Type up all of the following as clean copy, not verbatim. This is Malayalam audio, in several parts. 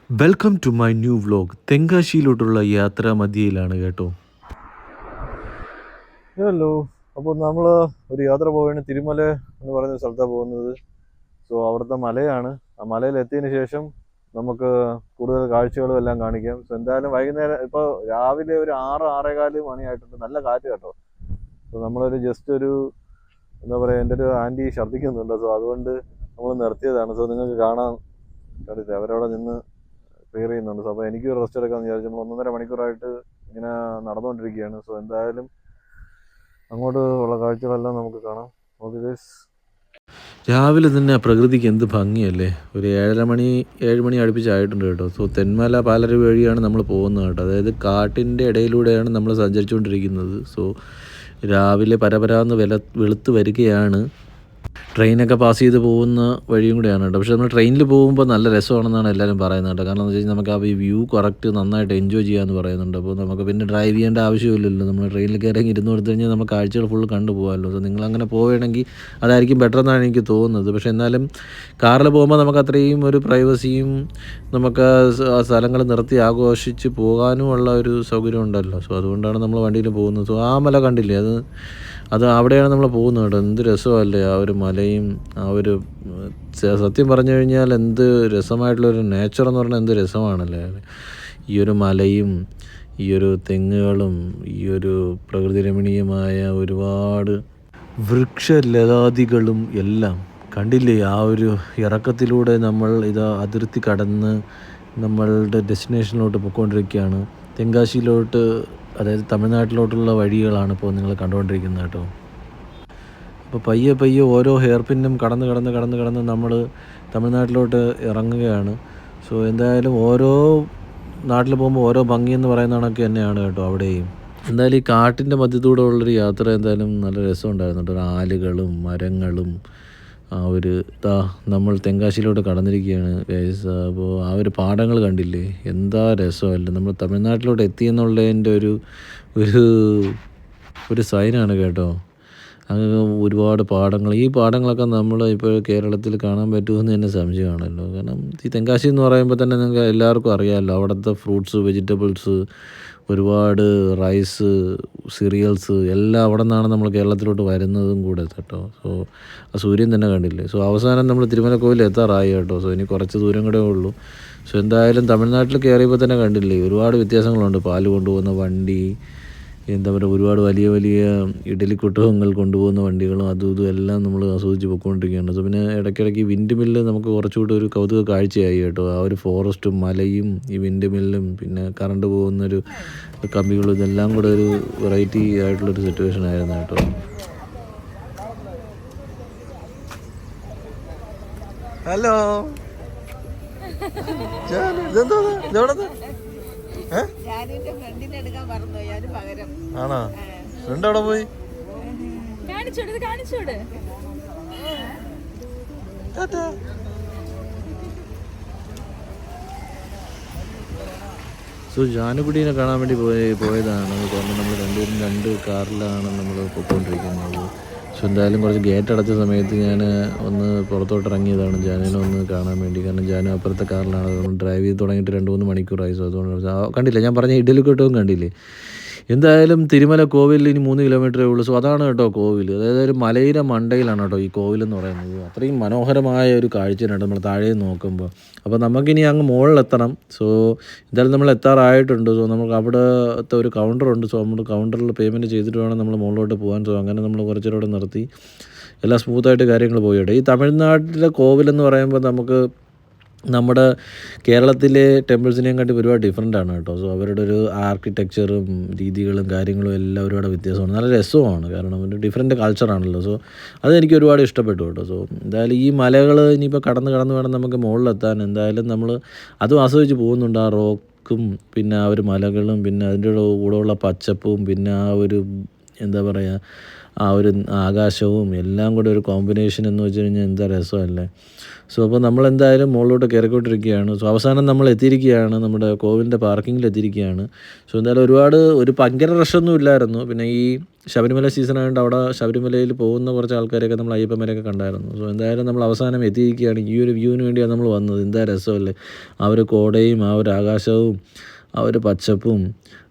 Welcome to my new vlog. തെങ്കാശിയിലോട്ടുള്ള യാത്രാ മധ്യയിലാണ് കേട്ടോ. ഹലോ. അപ്പോൾ നമ്മൾ ഒരു യാത്ര പോവുകയാണ്. തിരുമല എന്ന് പറയുന്ന സ്ഥലത്താണ് പോകുന്നത്. സോ അവിടുത്തെ മലയാണ്. ആ മലയിൽ എത്തിയതിന് ശേഷം നമുക്ക് കൂടുതൽ കാഴ്ചകളും എല്ലാം കാണിക്കാം. സോ എന്തായാലും വൈകുന്നേരം ഇപ്പോൾ രാവിലെ ഒരു 6-6:15 മണിയായിട്ടുണ്ട്. നല്ല കാറ്റ് കേട്ടോ. സോ നമ്മളൊരു ജസ്റ്റ് ഒരു എന്താ പറയുക, എൻ്റെ ഒരു ആൻറ്റി ഛർദ്ദിക്കുന്നുണ്ട്. സോ അതുകൊണ്ട് നമ്മൾ നിർത്തിയതാണ്. സോ നിങ്ങൾക്ക് കാണാൻ കണ്ടില്ല, അവരവിടെ നിന്ന് ക്ലിയർ ചെയ്യുന്നുണ്ട്. സോ അപ്പോൾ എനിക്ക് റെസ്റ്റ് എടുക്കാമെന്ന് വിചാരിച്ചു. നമ്മൾ 1.5 മണിക്കൂറായിട്ട് ഇങ്ങനെ നടന്നുകൊണ്ടിരിക്കുകയാണ്. സോ എന്തായാലും അങ്ങോട്ട് ഉള്ള കാഴ്ചകളെല്ലാം നമുക്ക് കാണാം. Okay guys. രാവിലെ തന്നെ ആ പ്രകൃതിക്ക് എന്ത് ഭംഗിയല്ലേ. ഒരു 7 മണി അടുപ്പിച്ചായിട്ടുണ്ട് കേട്ടോ. സോ തെന്മല പാലരുവി വഴിയാണ് നമ്മൾ പോകുന്നത് കേട്ടോ. അതായത് കാട്ടിൻ്റെ ഇടയിലൂടെയാണ് നമ്മൾ സഞ്ചരിച്ചുകൊണ്ടിരിക്കുന്നത്. സോ രാവിലെ പരപരാന്ന് വെളുത്ത് വരികയാണ്. ട്രെയിനൊക്കെ പാസ് ചെയ്ത് പോകുന്ന വഴിയും കൂടെയാണ് കേട്ടോ. പക്ഷേ നമ്മൾ ട്രെയിനിൽ പോകുമ്പോൾ നല്ല രസമാണെന്നാണ് എല്ലാവരും പറയുന്നത് കേട്ടോ. കാരണം എന്ന് വെച്ച് കഴിഞ്ഞാൽ നമുക്ക് ആ വ്യൂ കറക്റ്റ് നന്നായിട്ട് എൻജോയ് ചെയ്യാമെന്ന് പറയുന്നുണ്ട്. അപ്പോൾ നമുക്ക് പിന്നെ ഡ്രൈവ് ചെയ്യേണ്ട ആവശ്യമില്ലല്ലോ. നമ്മൾ ട്രെയിനിൽ കയറി ഇരുന്ന് കൊടുത്തു കഴിഞ്ഞാൽ നമുക്ക് കാഴ്ചകൾ ഫുള്ള് കണ്ടു പോകാമല്ലോ. സോ നിങ്ങളങ്ങനെ പോവുകയാണെങ്കിൽ അതായിരിക്കും ബെറ്റർ എന്നാണ് എനിക്ക് തോന്നുന്നത്. പക്ഷേ എന്നാലും കാറിൽ പോകുമ്പോൾ നമുക്ക് അത്രയും ഒരു പ്രൈവസിയും നമുക്ക് ആ സ്ഥലങ്ങൾ നിർത്തി ആഘോഷിച്ച് പോകാനുമുള്ള ഒരു സൗകര്യം ഉണ്ടല്ലോ. സോ അതുകൊണ്ടാണ് നമ്മൾ വണ്ടിയിൽ പോകുന്നത്. സോ ആ മല കണ്ടില്ലേ, അത് അവിടെയാണ് നമ്മൾ പോകുന്നത് കേട്ടോ. എന്ത് രസമല്ലേ ആ ഒരു മലയും ആ ഒരു സത്യം പറഞ്ഞു കഴിഞ്ഞാൽ എന്ത് രസമായിട്ടുള്ളൊരു നേച്ചർ എന്ന് പറഞ്ഞാൽ എന്ത് രസമാണല്ലേ. ഈ ഒരു മലയും ഈ ഒരു തെങ്ങുകളും ഈ ഒരു പ്രകൃതി രമണീയമായ ഒരുപാട് വൃക്ഷലതാദികളും എല്ലാം കണ്ടില്ലേ. ആ ഒരു ഇറക്കത്തിലൂടെ നമ്മൾ അതിർത്തി കടന്ന് നമ്മളുടെ ഡെസ്റ്റിനേഷനിലോട്ട് പോയിക്കൊണ്ടിരിക്കുകയാണ്. തെങ്കാശിയിലോട്ട്, അതായത് തമിഴ്നാട്ടിലോട്ടുള്ള വഴികളാണ് ഇപ്പോൾ നിങ്ങൾ കണ്ടുകൊണ്ടിരിക്കുന്നത് കേട്ടോ. അപ്പോൾ പയ്യെ പയ്യെ ഓരോ ഹെയർ പിന്നും കടന്ന് നമ്മൾ തമിഴ്നാട്ടിലോട്ട് ഇറങ്ങുകയാണ്. സോ എന്തായാലും ഓരോ നാട്ടിൽ പോകുമ്പോൾ ഓരോ ഭംഗിയെന്ന് പറയുന്ന കണക്ക് തന്നെയാണ് കേട്ടോ അവിടെയും. എന്തായാലും ഈ കാട്ടിൻ്റെ മധ്യത്തൂടെ ഉള്ളൊരു യാത്ര എന്തായാലും നല്ല രസമുണ്ടായിരുന്നു കേട്ടോ. ആലുകളും മരങ്ങളും ആ ഒരു നമ്മൾ തെങ്കാശിയിലോട്ട് കടന്നിരിക്കുകയാണ് ഗൈസ്. അപ്പോൾ ആ ഒരു പാടങ്ങൾ കണ്ടില്ലേ, എന്താ രസമല്ലേ. നമ്മൾ തമിഴ്നാട്ടിലോട്ട് എത്തിയെന്നുള്ളതിൻ്റെ ഒരു ഒരു ഒരു സൈനാണ് കേട്ടോ. അങ്ങ് ഒരുപാട് പാടങ്ങൾ, ഈ പാടങ്ങളൊക്കെ നമ്മൾ ഇപ്പോൾ കേരളത്തിൽ കാണാൻ പറ്റുമെന്ന് തന്നെ സംശയമാണല്ലോ. കാരണം ഈ തെങ്കാശി എന്ന് പറയുമ്പോൾ തന്നെ നിങ്ങൾക്ക് എല്ലാവർക്കും അറിയാമല്ലോ, അവിടുത്തെ ഫ്രൂട്ട്സ്, വെജിറ്റബിൾസ്, ഒരുപാട് റൈസ്, സിറിയൽസ് എല്ലാം അവിടെ നിന്നാണ് നമ്മൾ കേരളത്തിലോട്ട് വരുന്നതും കൂടെ കേട്ടോ. സോ ആ സൂര്യൻ തന്നെ കണ്ടില്ലേ. സോ അവസാനം നമ്മൾ തിരുമല കോവിൽ എത്താറായി കേട്ടോ. സോ ഇനി കുറച്ച് ദൂരം കൂടെ ഉള്ളൂ. സോ എന്തായാലും തമിഴ്നാട്ടിൽ കയറിയപ്പോൾ തന്നെ കണ്ടില്ലേ, ഒരുപാട് വ്യത്യാസങ്ങളുണ്ട്. പാല് കൊണ്ടുപോകുന്ന വണ്ടി, എന്താ പറയുക, ഒരുപാട് വലിയ വലിയ ഇഡലിക്കുട്ടകങ്ങൾ കൊണ്ടുപോകുന്ന വണ്ടികളും അതും ഇതും എല്ലാം നമ്മൾ ആസ്വദിച്ച് പോയിക്കൊണ്ടിരിക്കുകയാണ്. സോ പിന്നെ ഇടയ്ക്കിടയ്ക്ക് വിൻഡ് മില്ല് നമുക്ക് കുറച്ചുകൂടി ഒരു കൗതുക കാഴ്ചയായി കേട്ടോ. ആ ഒരു ഫോറസ്റ്റും മലയും ഈ വിൻഡ് മില്ലും പിന്നെ കറണ്ട് പോകുന്നൊരു കമ്പികളും ഇതെല്ലാം കൂടെ ഒരു വെറൈറ്റി ആയിട്ടുള്ളൊരു സിറ്റുവേഷൻ ആയിരുന്നു കേട്ടോ. ഹലോ. ആണോ? ഫ്രണ്ട് അവിടെ പോയി. സോ ജാനുകുടീനെ കാണാൻ വേണ്ടി പോയതാണ്. കാരണം നമ്മൾ രണ്ടുപേരും രണ്ട് കാറിലാണ് നമ്മൾ പോയിക്കൊണ്ടിരിക്കുന്നത്. സോ എന്തായാലും കുറച്ച് ഗേറ്റ് അടച്ച സമയത്ത് ഞാൻ ഒന്ന് പുറത്തോട്ട് ഇറങ്ങിയതാണ് ജാനുവിനെ ഒന്ന് കാണാൻ വേണ്ടി. കാരണം ജാനു അപ്പുറത്തെ കാറിലാണ്. നമ്മൾ ഡ്രൈവ് ചെയ്ത് തുടങ്ങിയിട്ട് 2-3 മണിക്കൂറായി. സോ അതുകൊണ്ട് കണ്ടില്ലേ, ഞാൻ പറഞ്ഞ ഇഡലിക്കുട്ടവും കണ്ടില്ലേ. എന്തായാലും തിരുമല കോവിലിൽ ഇനി 3 കിലോമീറ്ററേ ഉള്ളൂ. സോ അതാണ് കേട്ടോ കോവിൽ. അതായത് ഒരു മലയുടെ മണ്ടയിലാണ് കേട്ടോ ഈ കോവിലെന്ന് പറയുന്നത്. അത്രയും മനോഹരമായ ഒരു കാഴ്ചയാണ് നമ്മൾ താഴെ നോക്കുമ്പോൾ. അപ്പോൾ നമുക്കിനി അങ്ങ് മുകളിലെത്തണം. സോ എന്തായാലും നമ്മൾ എത്താറായിട്ടുണ്ട്. സോ നമുക്ക് അവിടുത്തെ ഒരു കൗണ്ടറുണ്ട്. സോ നമ്മൾ കൗണ്ടറിൽ പേയ്മെൻറ്റ് ചെയ്തിട്ട് വേണം നമ്മൾ മുകളിലോട്ട് പോകാൻ. സോ അങ്ങനെ നമ്മൾ കുറച്ചേരം നിർത്തി എല്ലാം സ്മൂത്തായിട്ട് കാര്യങ്ങൾ പോയി കേട്ടോ. ഈ തമിഴ്നാട്ടിലെ കോവിലെന്ന് പറയുമ്പോൾ നമുക്ക് നമ്മുടെ കേരളത്തിലെ ടെമ്പിൾസിനെയും കാട്ടി ഒരുപാട് ഡിഫറെൻ്റ് ആണ് കേട്ടോ. സോ അവരുടെ ഒരു ആർക്കിടെക്ചറും രീതികളും കാര്യങ്ങളും എല്ലാം ഒരുപാട് വ്യത്യാസമാണ്. നല്ല രസമാണ്, കാരണം ഒരു ഡിഫറെൻറ്റ് കൾച്ചറാണല്ലോ. സോ അതെനിക്ക് ഒരുപാട് ഇഷ്ടപ്പെട്ടു കേട്ടോ. സോ എന്തായാലും ഈ മലകൾ ഇനിയിപ്പോൾ കടന്ന് വേണം നമുക്ക് മുകളിലെത്താൻ. എന്തായാലും നമ്മൾ അതും ആസ്വദിച്ച് പോകുന്നുണ്ട്. ആ റോക്കും പിന്നെ ആ ഒരു മലകളും പിന്നെ അതിൻ്റെ കൂടെയുള്ള പച്ചപ്പും പിന്നെ ആ ഒരു എന്താ പറയുക, ആ ഒരു ആകാശവും എല്ലാം കൂടെ ഒരു കോമ്പിനേഷൻ എന്ന് വെച്ച് കഴിഞ്ഞാൽ എന്താ രസമല്ലേ. സോ അപ്പോൾ നമ്മളെന്തായാലും മുകളിലോട്ട് കയറിക്കൊണ്ടിരിക്കുകയാണ്. സോ അവസാനം നമ്മൾ എത്തിയിരിക്കുകയാണ്, നമ്മുടെ കോവിലിൻ്റെ പാർക്കിങ്ങിൽ എത്തിയിരിക്കുകയാണ്. സോ എന്തായാലും ഒരു ഭയങ്കര റഷൊന്നും ഇല്ലായിരുന്നു. പിന്നെ ഈ ശബരിമല സീസൺ ആയതുകൊണ്ട് അവിടെ ശബരിമലയിൽ പോകുന്ന കുറച്ച് ആൾക്കാരെയൊക്കെ നമ്മൾ അയ്യപ്പന്മാരെയൊക്കെ കണ്ടായിരുന്നു. സോ എന്തായാലും നമ്മൾ അവസാനം എത്തിയിരിക്കുകയാണ്. ഈ ഒരു വ്യൂവിന് വേണ്ടിയാണ് നമ്മൾ വന്നത്. എന്താ രസമല്ലേ, ആ ഒരു കോടയും ആ ഒരു ആകാശവും ആ ഒരു പച്ചപ്പും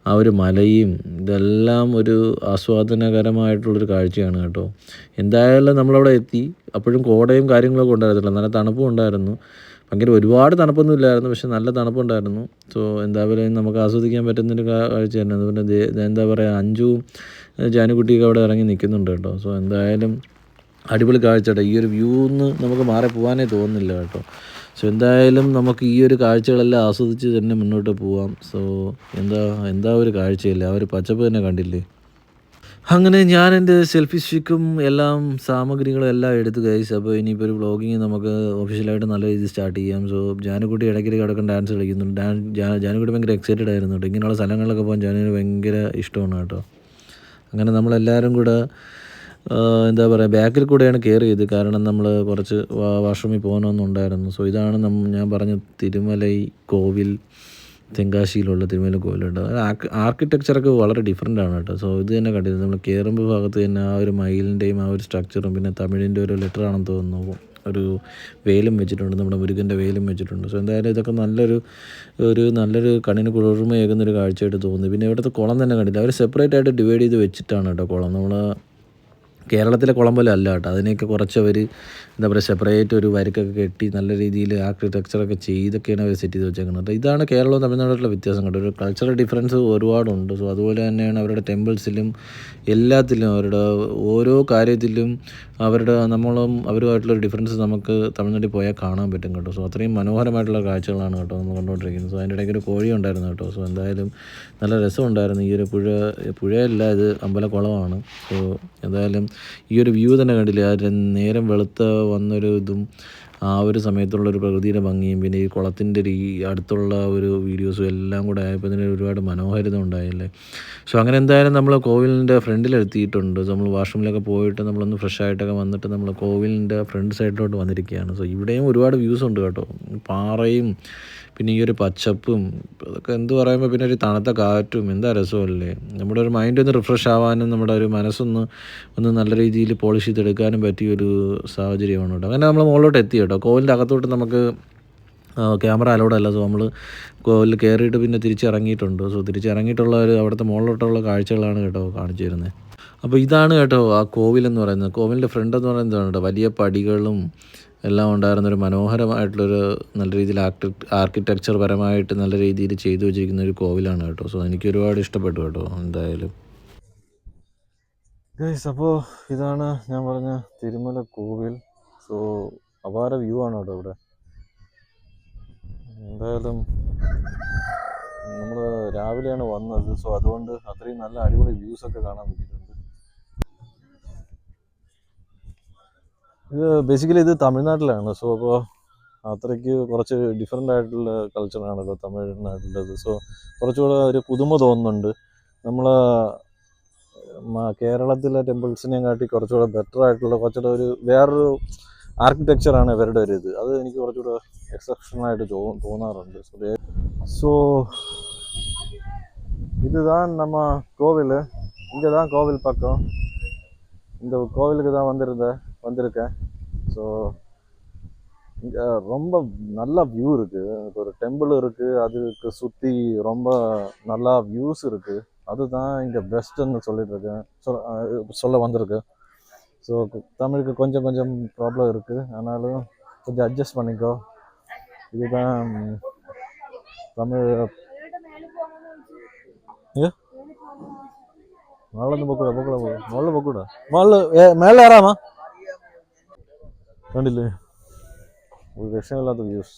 ആ ഒരു മലയും ഇതെല്ലാം ഒരു ആസ്വാദനകരമായിട്ടുള്ളൊരു കാഴ്ചയാണ് കേട്ടോ. എന്തായാലും നമ്മളവിടെ എത്തി. അപ്പോഴും കോടയും കാര്യങ്ങളൊക്കെ ഉണ്ടായിരുന്നില്ല, നല്ല തണുപ്പും ഉണ്ടായിരുന്നു. ഭയങ്കര ഒരുപാട് തണുപ്പൊന്നും ഇല്ലായിരുന്നു, പക്ഷെ നല്ല തണുപ്പുണ്ടായിരുന്നു. സോ എന്താ പറയുക, നമുക്ക് ആസ്വദിക്കാൻ പറ്റുന്നൊരു കാഴ്ച തന്നെ. അതുപോലെ എന്താ പറയുക, അഞ്ചും ജാനുകുട്ടിയൊക്കെ അവിടെ ഇറങ്ങി നിൽക്കുന്നുണ്ട് കേട്ടോ. സോ എന്തായാലും അടിപൊളി കാഴ്ച കേട്ടോ. ഈ ഒരു വ്യൂന്ന് നമുക്ക് മാറി പോകാനേ തോന്നുന്നില്ല കേട്ടോ. സോ എന്തായാലും നമുക്ക് ഈ ഒരു കാഴ്ചകളെല്ലാം ആസ്വദിച്ച് തന്നെ മുന്നോട്ട് പോവാം. സോ എന്താ ഒരു കാഴ്ചയില്ലേ, ആ ഒരു പച്ചപ്പ് തന്നെ കണ്ടില്ലേ. അങ്ങനെ ഞാൻ എൻ്റെ സെൽഫി സ്റ്റിക്കും എല്ലാം സാമഗ്രികളും എല്ലാം എടുത്തു ഗൈസ്. അപ്പോൾ ഇനിയിപ്പോൾ ഒരു വ്ളോഗിങ് നമുക്ക് ഒഫീഷ്യലായിട്ട് നല്ല രീതിയിൽ സ്റ്റാർട്ട് ചെയ്യാം. സോ ജാനുകുട്ടി ഇടയ്ക്കിടയ്ക്ക് കിടക്കുന്ന ഡാൻസ് കളിക്കുന്നുണ്ട്. ജാനുകുട്ടി ഭയങ്കര എക്സൈറ്റഡ് ആയിരുന്നു കേട്ടോ. ഇങ്ങനെയുള്ള സ്ഥലങ്ങളിലൊക്കെ പോകാൻ ജാനുവിന് ഭയങ്കര ഇഷ്ടമാണ് കേട്ടോ. അങ്ങനെ നമ്മളെല്ലാവരും കൂടെ എന്താ പറയുക, ബാക്കിൽ കൂടെയാണ് കെയർ ചെയ്ത്. കാരണം നമ്മൾ കുറച്ച് വാഷ്റൂമിൽ പോകണമെന്നുണ്ടായിരുന്നു. സോ ഇതാണ് ഞാൻ പറഞ്ഞ തിരുമലൈ കോവിൽ, തെങ്കാശിയിലുള്ള തിരുമല കോവിലുണ്ട്. ആർക്കിടെക്ചറൊക്കെ വളരെ ഡിഫറെൻ്റ് ആണ് കേട്ടോ. സോ ഇത് തന്നെ കണ്ടിരുന്നു, നമ്മൾ കയറുമ്പോൾ ഭാഗത്ത് തന്നെ ആ ഒരു മയിലിൻ്റെയും ആ ഒരു സ്ട്രക്ചറും പിന്നെ തമിഴിൻ്റെ ഒരു ലെറ്റർ ആണെന്ന് തോന്നുന്നു, ഒരു വേലും വെച്ചിട്ടുണ്ട്, നമ്മുടെ മുരുകൻ്റെ വേലും വെച്ചിട്ടുണ്ട്. സോ എന്തായാലും ഇതൊക്കെ നല്ലൊരു കണ്ണിന് കുളിർമയേകുന്നൊരു കാഴ്ചയായിട്ട് തോന്നി. പിന്നെ ഇവിടുത്തെ കുളം തന്നെ കണ്ടില്ല, അവർ സെപ്പറേറ്റ് ആയിട്ട് ഡിവൈഡ് ചെയ്ത് വെച്ചിട്ടാണ് കേട്ടോ കുളം. നമ്മൾ കേരളത്തിലെ കുളം പോലെ അല്ല കേട്ടോ. അതിനെയൊക്കെ കുറച്ച് അവർ എന്താ പറയുക, സെപ്പറേറ്റ് ഒരു വരക്കൊക്കെ കെട്ടി നല്ല രീതിയിൽ ആർക്കിടെക്ചറൊക്കെ ചെയ്തൊക്കെയാണ് അവർ സെറ്റ് ചെയ്ത് വെച്ചേക്കുന്നത്. ഇതാണ് കേരളവും തമിഴ്നാട്ടിലുള്ള വ്യത്യാസം കേട്ടോ. ഒരു കൾച്ചറൽ ഡിഫറൻസ് ഒരുപാടുണ്ട്. സോ അതുപോലെ തന്നെയാണ് അവരുടെ ടെമ്പിൾസിലും എല്ലാത്തിലും അവരുടെ ഓരോ കാര്യത്തിലും അവരുമായിട്ടുള്ളൊരു ഡിഫറൻസ് നമുക്ക് തമിഴ്നാട്ടിൽ പോയാൽ കാണാൻ പറ്റും കേട്ടോ. സോ അത്രയും മനോഹരമായിട്ടുള്ള കാഴ്ചകളാണ് കേട്ടോ നമ്മൾ കണ്ടുകൊണ്ടിരിക്കുന്നത്. സോ അതിൻ്റെ ഇടയ്ക്ക് ഒരു കോഴി ഉണ്ടായിരുന്നു കേട്ടോ. സോ എന്തായാലും നല്ല രസമുണ്ടായിരുന്നു. ഈ ഒരു പുഴയല്ല, ഇത് അമ്പലക്കുളമാണ്. സോ എന്തായാലും ഈ ഒരു വ്യൂ തന്നെ കണ്ടില്ലേ, ആ നേരം വെളുത്ത വന്നൊരു ഇതും ആ ഒരു സമയത്തുള്ളൊരു പ്രകൃതിയുടെ ഭംഗിയും പിന്നെ ഈ കുളത്തിൻ്റെ ഈ അടുത്തുള്ള ഒരു വീഡിയോസും എല്ലാം കൂടെ ആയപ്പോൾ ഇതിന് ഒരുപാട് മനോഹാരിത ഉണ്ടായില്ലേ. സോ അങ്ങനെ എന്തായാലും നമ്മൾ കോവിലിൻ്റെ ഫ്രണ്ടിലെത്തിയിട്ടുണ്ട്. സോ നമ്മൾ വാഷ്റൂമിലൊക്കെ പോയിട്ട് നമ്മളൊന്ന് ഫ്രഷ് ആയിട്ടൊക്കെ വന്നിട്ട് നമ്മൾ കോവിലിൻ്റെ ഫ്രണ്ട് സൈഡിലോട്ട് വന്നിരിക്കുകയാണ്. സോ ഇവിടെയും ഒരുപാട് വ്യൂസ് ഉണ്ട് കേട്ടോ. പാറയും പിന്നെ ഈ ഒരു പച്ചപ്പും അതൊക്കെ എന്ത് പറയുമ്പോൾ പിന്നെ ഒരു തണുത്ത കാറ്റും എന്താ രസമല്ലേ. നമ്മുടെ ഒരു മൈൻഡ് ഒന്ന് റിഫ്രഷ് ആവാനും നമ്മുടെ ഒരു മനസ്സൊന്ന് നല്ല രീതിയിൽ പോളിഷ് ചെയ്തെടുക്കാനും പറ്റിയൊരു സാഹചര്യമാണ് കേട്ടോ. അങ്ങനെ നമ്മൾ മുകളിലോട്ട് എത്തി കേട്ടോ. കോവിലിൻ്റെ അകത്തോട്ട് നമുക്ക് ക്യാമറ അലൗഡ് അല്ല. സോ നമ്മൾ കോവിലിൽ കയറിയിട്ട് പിന്നെ തിരിച്ചിറങ്ങിയിട്ടുണ്ട്. സോ തിരിച്ചിറങ്ങിയിട്ടുള്ള അവിടുത്തെ മുകളിലോട്ടുള്ള കാഴ്ചകളാണ് കേട്ടോ കാണിച്ചു തരുന്നത്. അപ്പോൾ ഇതാണ് കേട്ടോ ആ കോവിലെന്ന് പറയുന്നത്. കോവിലിൻ്റെ ഫ്രണ്ട് എന്ന് പറയുന്നത് കേട്ടോ, വലിയ പടികളും എല്ലാം ഉണ്ടായിരുന്നൊരു മനോഹരമായിട്ടുള്ളൊരു നല്ല രീതിയിൽ ആർക്കിടെക്ചർ പരമായിട്ട് നല്ല രീതിയിൽ ചെയ്തു വെച്ചിരിക്കുന്ന ഒരു കോവിലാണ് കേട്ടോ. സോ എനിക്ക് ഒരുപാട് ഇഷ്ടപ്പെട്ടു കേട്ടോ എന്തായാലും. ഗൈസ്, അപ്പോൾ ഇതാണ് ഞാൻ പറഞ്ഞ തിരുമല കോവിൽ. സോ അപാര വ്യൂ ആണ് കേട്ടോ ഇവിടെ. എന്തായാലും നമ്മൾ രാവിലെയാണ് വന്നത്. സോ അതുകൊണ്ട് അത്രയും നല്ല അടിപൊളി വ്യൂസൊക്കെ കാണാൻ പറ്റിയിട്ടുണ്ട്. ഇത് ബേസിക്കലി ഇത് തമിഴ്നാട്ടിലാണ്. സോ അപ്പോൾ അത്രയ്ക്ക് കുറച്ച് ഡിഫറെൻ്റ് ആയിട്ടുള്ള കൾച്ചറാണല്ലോ തമിഴ്നാട്ടിലുള്ളത്. സോ കുറച്ചുകൂടെ ഒരു പുതുമ തോന്നുന്നുണ്ട്. നമ്മൾ കേരളത്തിലെ ടെമ്പിൾസിനെയും കാട്ടി കുറച്ചുകൂടെ ബെറ്റർ ആയിട്ടുള്ള കുറച്ചുകൂടെ ഒരു വേറൊരു ആർക്കിടെക്ചറാണ് ഇവരുടെ ഒരു ഇത്. അത് എനിക്ക് കുറച്ചുകൂടെ എക്സെപ്ഷനായിട്ട് തോന്നാറുണ്ട്. ஸோ இதுதான் நம்ம கோவில். இங்கே தான் கோவில் பக்கம். இந்த கோவிலுக்கு தான் வந்திருக்கேன். ஸோ இங்கே ரொம்ப நல்ல வியூ இருக்குது. ஒரு டெம்பிள் இருக்குது, அதுக்கு சுற்றி ரொம்ப நல்லா வியூஸ் இருக்குது. அதுதான் இங்கே பெஸ்ட்டுன்னு சொல்லிட்டு இருக்கேன், சொல்ல வந்திருக்கு. ஸோ தமிழுக்கு கொஞ்சம் ப்ராப்ளம் இருக்குது, ஆனாலும் கொஞ்சம் அட்ஜஸ்ட் பண்ணிக்கோ. இதுதான் தமிழ். മേളൊന്നും പൊക്കൂടാ. മേളിൽ കയറാമോ? കണ്ടില്ലേ, ഒരു രക്ഷയില്ലാത്ത വ്യൂസ്.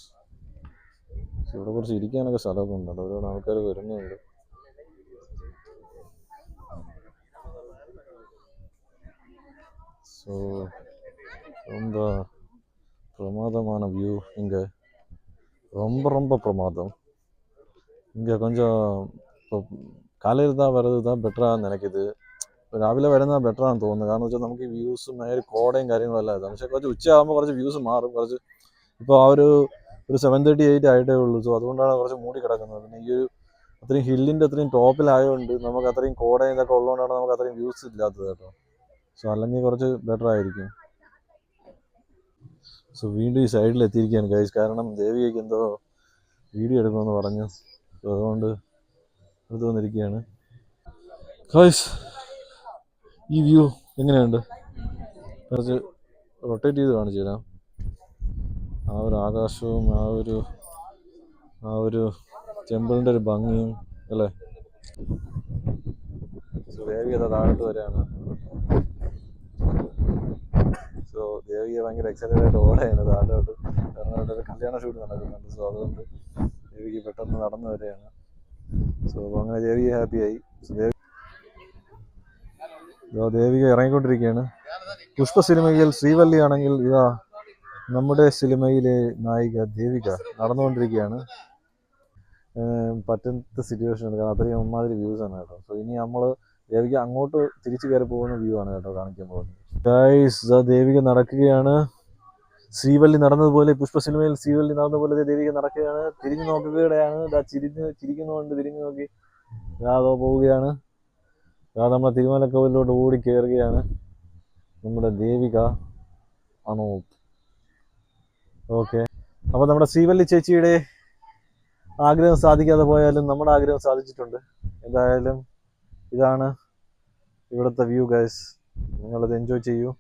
ഇവിടെ കുറച്ച് ഇരിക്കാനൊക്കെ സ്ഥലമൊക്കെ ഉണ്ടല്ലോ, ഒരുപാട് ആൾക്കാർ വരുന്നുണ്ട്. ஸோ ரொம்ப பிரமாதமான வியூ இங்கே, ரொம்ப பிரமாதம். இங்கே கொஞ்சம் இப்போ காலையில் தான் வர்றது தான் பெட்டராக நினைக்குது. രാവിലെ വരുന്നത് ബെറ്ററാണെന്ന് തോന്നുന്നത്. കാരണം വെച്ചാൽ നമുക്ക് ഈ വ്യൂസും മേലെ കോടയും കാര്യങ്ങളും എല്ലാം ഇതാണ്. പക്ഷേ കുറച്ച് ഉച്ചയാകുമ്പോൾ കുറച്ച് വ്യൂസ് മാറും. കുറച്ച് ഇപ്പോൾ ആ ഒരു 7:38 ആയിട്ടേ ഉള്ളൂ. സോ അതുകൊണ്ടാണ് കുറച്ച് മൂടി കിടക്കുന്നത്. പിന്നെ ഈ ഒരു അത്രയും ഹില്ലിൻ്റെ അത്രയും ടോപ്പിലായതുകൊണ്ട് നമുക്ക് അത്രയും കോടയും ഇതൊക്കെ ഉള്ളതുകൊണ്ടാണ് നമുക്ക് അത്രയും വ്യൂസ് ഇല്ലാത്തത് കേട്ടോ. സോ അല്ലെങ്കിൽ കുറച്ച് ബെറ്റർ ആയിരിക്കും. സോ വീണ്ടും ഈ സൈഡിൽ എത്തിയിരിക്കുകയാണ് ഗൈസ്. കാരണം ദേവികയ്ക്ക് എന്തോ വീഡിയോ എടുക്കുമെന്ന് പറഞ്ഞു. സോ അതുകൊണ്ട് എടുത്തു വന്നിരിക്കുകയാണ് ഗൈസ്. ഈ വ്യൂ എങ്ങനെയുണ്ട്? കുറച്ച് റൊട്ടേറ്റ് ചെയ്ത് കാണിച്ചു തരാം. ആ ഒരു ആകാശവും ആ ഒരു ടെമ്പിളിൻ്റെ ഒരു ഭംഗിയും അല്ലേ. സോ ദേവിക താഴോട്ട് വരെയാണ്. സോ ദേവിക ഭയങ്കര എക്സൈറ്റഡ് ആയിട്ട് ഓടെയാണ് താഴോട്ട്. കാരണം അവിടെ ഒരു കല്യാണ ഷൂട്ട് നടക്കുന്നുണ്ട്. സോ അതുകൊണ്ട് ദേവിക പെട്ടെന്ന് നടന്നു വരെയാണ്. സോ അങ്ങനെ ദേവിക ഹാപ്പിയായി. ദേവിക ഇറങ്ങിക്കൊണ്ടിരിക്കുകയാണ്. പുഷ്പ സിനിമയിൽ ശ്രീവല്ലി ആണെങ്കിൽ ഇതാ നമ്മുടെ സിനിമയിലെ നായിക ദേവിക നടന്നുകൊണ്ടിരിക്കുകയാണ്. പറ്റുന്ന സിറ്റുവേഷനാണ്. കാരണം അത്രയും ഒന്നാതിരി വ്യൂസ് ആണ് കേട്ടോ. സോ ഇനി നമ്മൾ ദേവിക അങ്ങോട്ട് തിരിച്ചു കയറി പോകുന്ന വ്യൂ ആണ് കേട്ടോ കാണിക്കാൻ പോകുന്നത്. ഗൈസ് ദേവിക നടക്കുകയാണ്. ശ്രീവല്ലി നടന്നതുപോലെ, പുഷ്പ സിനിമയിൽ ശ്രീവല്ലി നടന്നതുപോലെ ദേവിക നടക്കുകയാണ്. തിരിഞ്ഞു നോക്കുകയാണ്. ചിരിക്കുന്നുകൊണ്ട് തിരിഞ്ഞു നോക്കി അതോ പോവുകയാണ്. നമ്മളെ തിരുമലക്കോവിലോട്ട് ഓടി കയറുകയാണ് നമ്മുടെ ദേവിക അനൂപ്. ഓക്കെ, അപ്പോൾ നമ്മുടെ ശ്രീവല്ലി ചേച്ചിയുടെ ആഗ്രഹം സാധിക്കാതെ പോയാലും നമ്മുടെ ആഗ്രഹം സാധിച്ചിട്ടുണ്ട്. എന്തായാലും ഇതാണ് ഇവിടുത്തെ വ്യൂ ഗൈസ്. നിങ്ങളത് എൻജോയ് ചെയ്യൂ.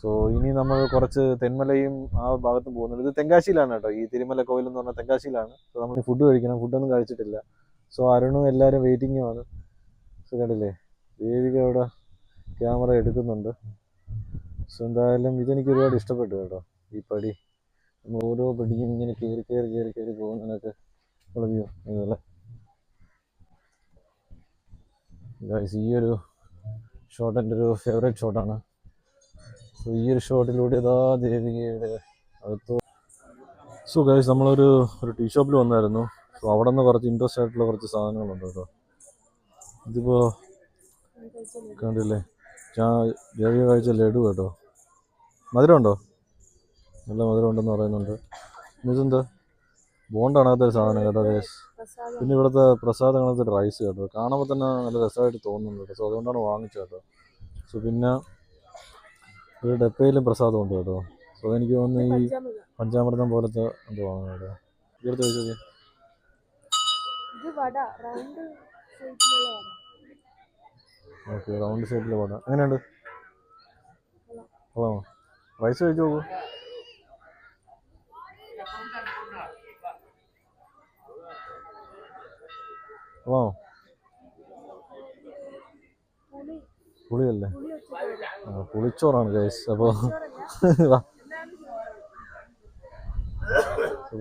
സോ ഇനി നമ്മൾ കുറച്ച് തെന്മലയും ആ ഭാഗത്തും പോകുന്നുണ്ട്. ഇത് തെങ്കാശിയിലാണ് കേട്ടോ. ഈ തിരുമല കോവിൽ എന്ന് പറഞ്ഞാൽ തെങ്കാശിയിലാണ്. സോ നമ്മൾ ഫുഡ് കഴിക്കണം. ഫുഡൊന്നും കഴിച്ചിട്ടില്ല. സോ അരുണും എല്ലാവരും വെയിറ്റിങ്ങുമാണ്. സോ കണ്ടില്ലേ, ദേവിക അവിടെ ക്യാമറ എടുക്കുന്നുണ്ട്. സോ എന്തായാലും ഇതെനിക്ക് ഒരുപാട് ഇഷ്ടപ്പെട്ടു കേട്ടോ. ഈ പടി ഓരോ പടിയും ഇങ്ങനെ കയറി പോകുന്നതിനൊക്കെ ഉള്ള വ്യൂ ഇതല്ലേ ഗൈസ്. ഈ ഒരു ഷോട്ട് എൻ്റെ ഒരു ഫേവറേറ്റ് ഷോട്ടാണ്. സോ ഈ ഒരു ഷോട്ടിലൂടെ ഇതാ ദേവികയുടെ അടുത്ത്. സോ ഗൈസ് നമ്മളൊരു ടീ ഷോപ്പിൽ വന്നായിരുന്നു. സോ അവിടെ നിന്ന് കുറച്ച് ഇൻട്രസ്റ്റ് ആയിട്ടുള്ള കുറച്ച് സാധനങ്ങളുണ്ട് കേട്ടോ. ഇതിപ്പോൾ കണ്ടില്ലേ, ദേവിക കഴിച്ച ലഡു കേട്ടോ. മധുരമുണ്ടോ? നല്ല മധുരം ഉണ്ടെന്ന് പറയുന്നുണ്ട്. ഇതെന്താ ബോണ്ടാണ് അതൊരു സാധനം കേട്ടോ ഗൈസ്. പിന്നെ ഇവിടുത്തെ പ്രസാദം അങ്ങനത്തെ റൈസ് കേട്ടോ. കാണുമ്പോൾ തന്നെ നല്ല രസമായിട്ട് തോന്നുന്നുണ്ട് കേട്ടോ. സോ അതുകൊണ്ടാണ് വാങ്ങിച്ചത് കേട്ടോ. സോ പിന്നെ ഒരു ഡപ്പയിലും പ്രസാദം ഉണ്ട് കേട്ടോ. സോ അതെനിക്ക് തോന്നുന്നു ഈ പഞ്ചാമൃതം പോലത്തെ എന്തോ ആണ് കേട്ടോ. ഇവിടുത്തെ ചോദിച്ചത് ഓക്കെ, റൗണ്ട് ഷേപ്പിലെ വട എങ്ങനെയുണ്ട്? ഓ റൈസ് കഴിച്ചു നോക്കൂ. ഓ പുളിയല്ലേ? പുളിച്ചോറാണ് ഗൈസ്. അപ്പോൾ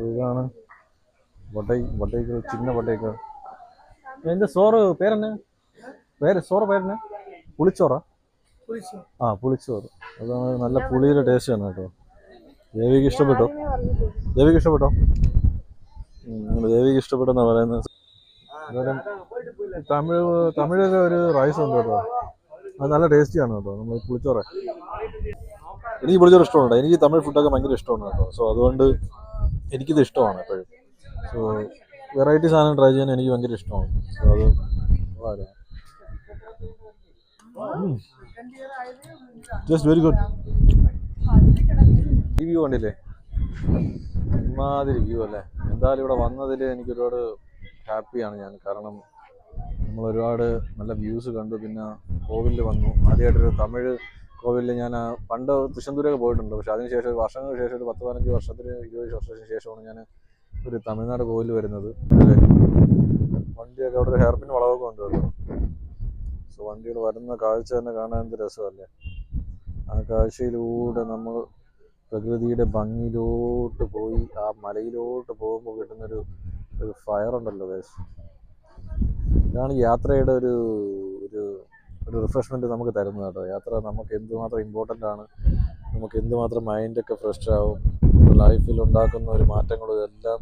ഇതാണ് വട്ടൈക്കൾ, ചിന്ന വട്ടൈക്കൾ. എൻ്റെ സോറ് പേരെന്നെ പേരെന്നെ പുളിച്ചോറാ? ആ പുളിച്ചോറ്. അതാണ് നല്ല പുളിയുടെ ടേസ്റ്റാണ് കേട്ടോ. ദേവിക്ക് ഇഷ്ടപ്പെട്ടോ? ദേവിക്ക് ഇഷ്ടപ്പെട്ടെന്നാണ് പറയുന്നത്. തമിഴിലെ ഒരു റൈസ് ഉണ്ട് കേട്ടോ. അത് നല്ല ടേസ്റ്റിയാണ് കേട്ടോ. നമ്മൾ പുളിച്ചോറ്, എനിക്ക് പുളിച്ചോറ് ഇഷ്ടമുണ്ട്. എനിക്ക് തമിഴ് ഫുഡൊക്കെ ഭയങ്കര ഇഷ്ടമാണ് കേട്ടോ. സോ അതുകൊണ്ട് എനിക്കിത് ഇഷ്ടമാണ് എപ്പോഴും. സോ വെറൈറ്റി സാധനം ട്രൈ ചെയ്യാൻ എനിക്ക് ഭയങ്കര ഇഷ്ടമാണ്. സോ അത് വളരെ ജസ്റ്റ് വെരി ഗുഡ്. ഈ വ്യൂ കണ്ടില്ലേ, ഇമാതിരി വ്യൂ അല്ലേ. എന്തായാലും ഇവിടെ വന്നതിൽ എനിക്ക് ഒരുപാട് ഹാപ്പിയാണ് ഞാൻ. കാരണം നമ്മൾ ഒരുപാട് നല്ല വ്യൂസ് കണ്ടു. പിന്നെ കോവിലിൽ വന്നു. ആദ്യമായിട്ടൊരു തമിഴ് കോവിലിൽ ഞാൻ പണ്ട് തൃശ്ശൂരൊക്കെ പോയിട്ടുണ്ട്. പക്ഷേ അതിനുശേഷം വർഷങ്ങൾക്ക് ശേഷം ഒരു 10-15 വർഷത്തിന് 20 വർഷത്തിന് ശേഷമാണ് ഞാൻ ഒരു തമിഴ്നാട് കോവിൽ വരുന്നത്. വണ്ടിയൊക്കെ അവിടെ ഒരു ഹെയർപിൻ വളവൊക്കെ ഉണ്ട് കേട്ടോ. സോ വണ്ടികൾ വരുന്ന കാഴ്ച തന്നെ കാണാൻ എന്ത് രസമല്ലേ. ആ കാഴ്ചയിലൂടെ നമ്മൾ പ്രകൃതിയുടെ ഭംഗിയിലോട്ട് പോയി ആ മലയിലോട്ട് പോകുമ്പോൾ കിട്ടുന്നൊരു ഫയർ ഉണ്ടല്ലോ ഗൈസ്. ഇതാണ് യാത്രയുടെ ഒരു റിഫ്രഷ്മെൻറ്റ് നമുക്ക് തരുന്നത് കേട്ടോ. യാത്ര നമുക്ക് എന്തുമാത്രം ഇമ്പോർട്ടൻ്റ് ആണ്, നമുക്ക് എന്തുമാത്രം മൈൻഡൊക്കെ ഫ്രഷ് ആവും, ലൈഫിൽ ഉണ്ടാക്കുന്ന ഒരു മാറ്റങ്ങളും ഇതെല്ലാം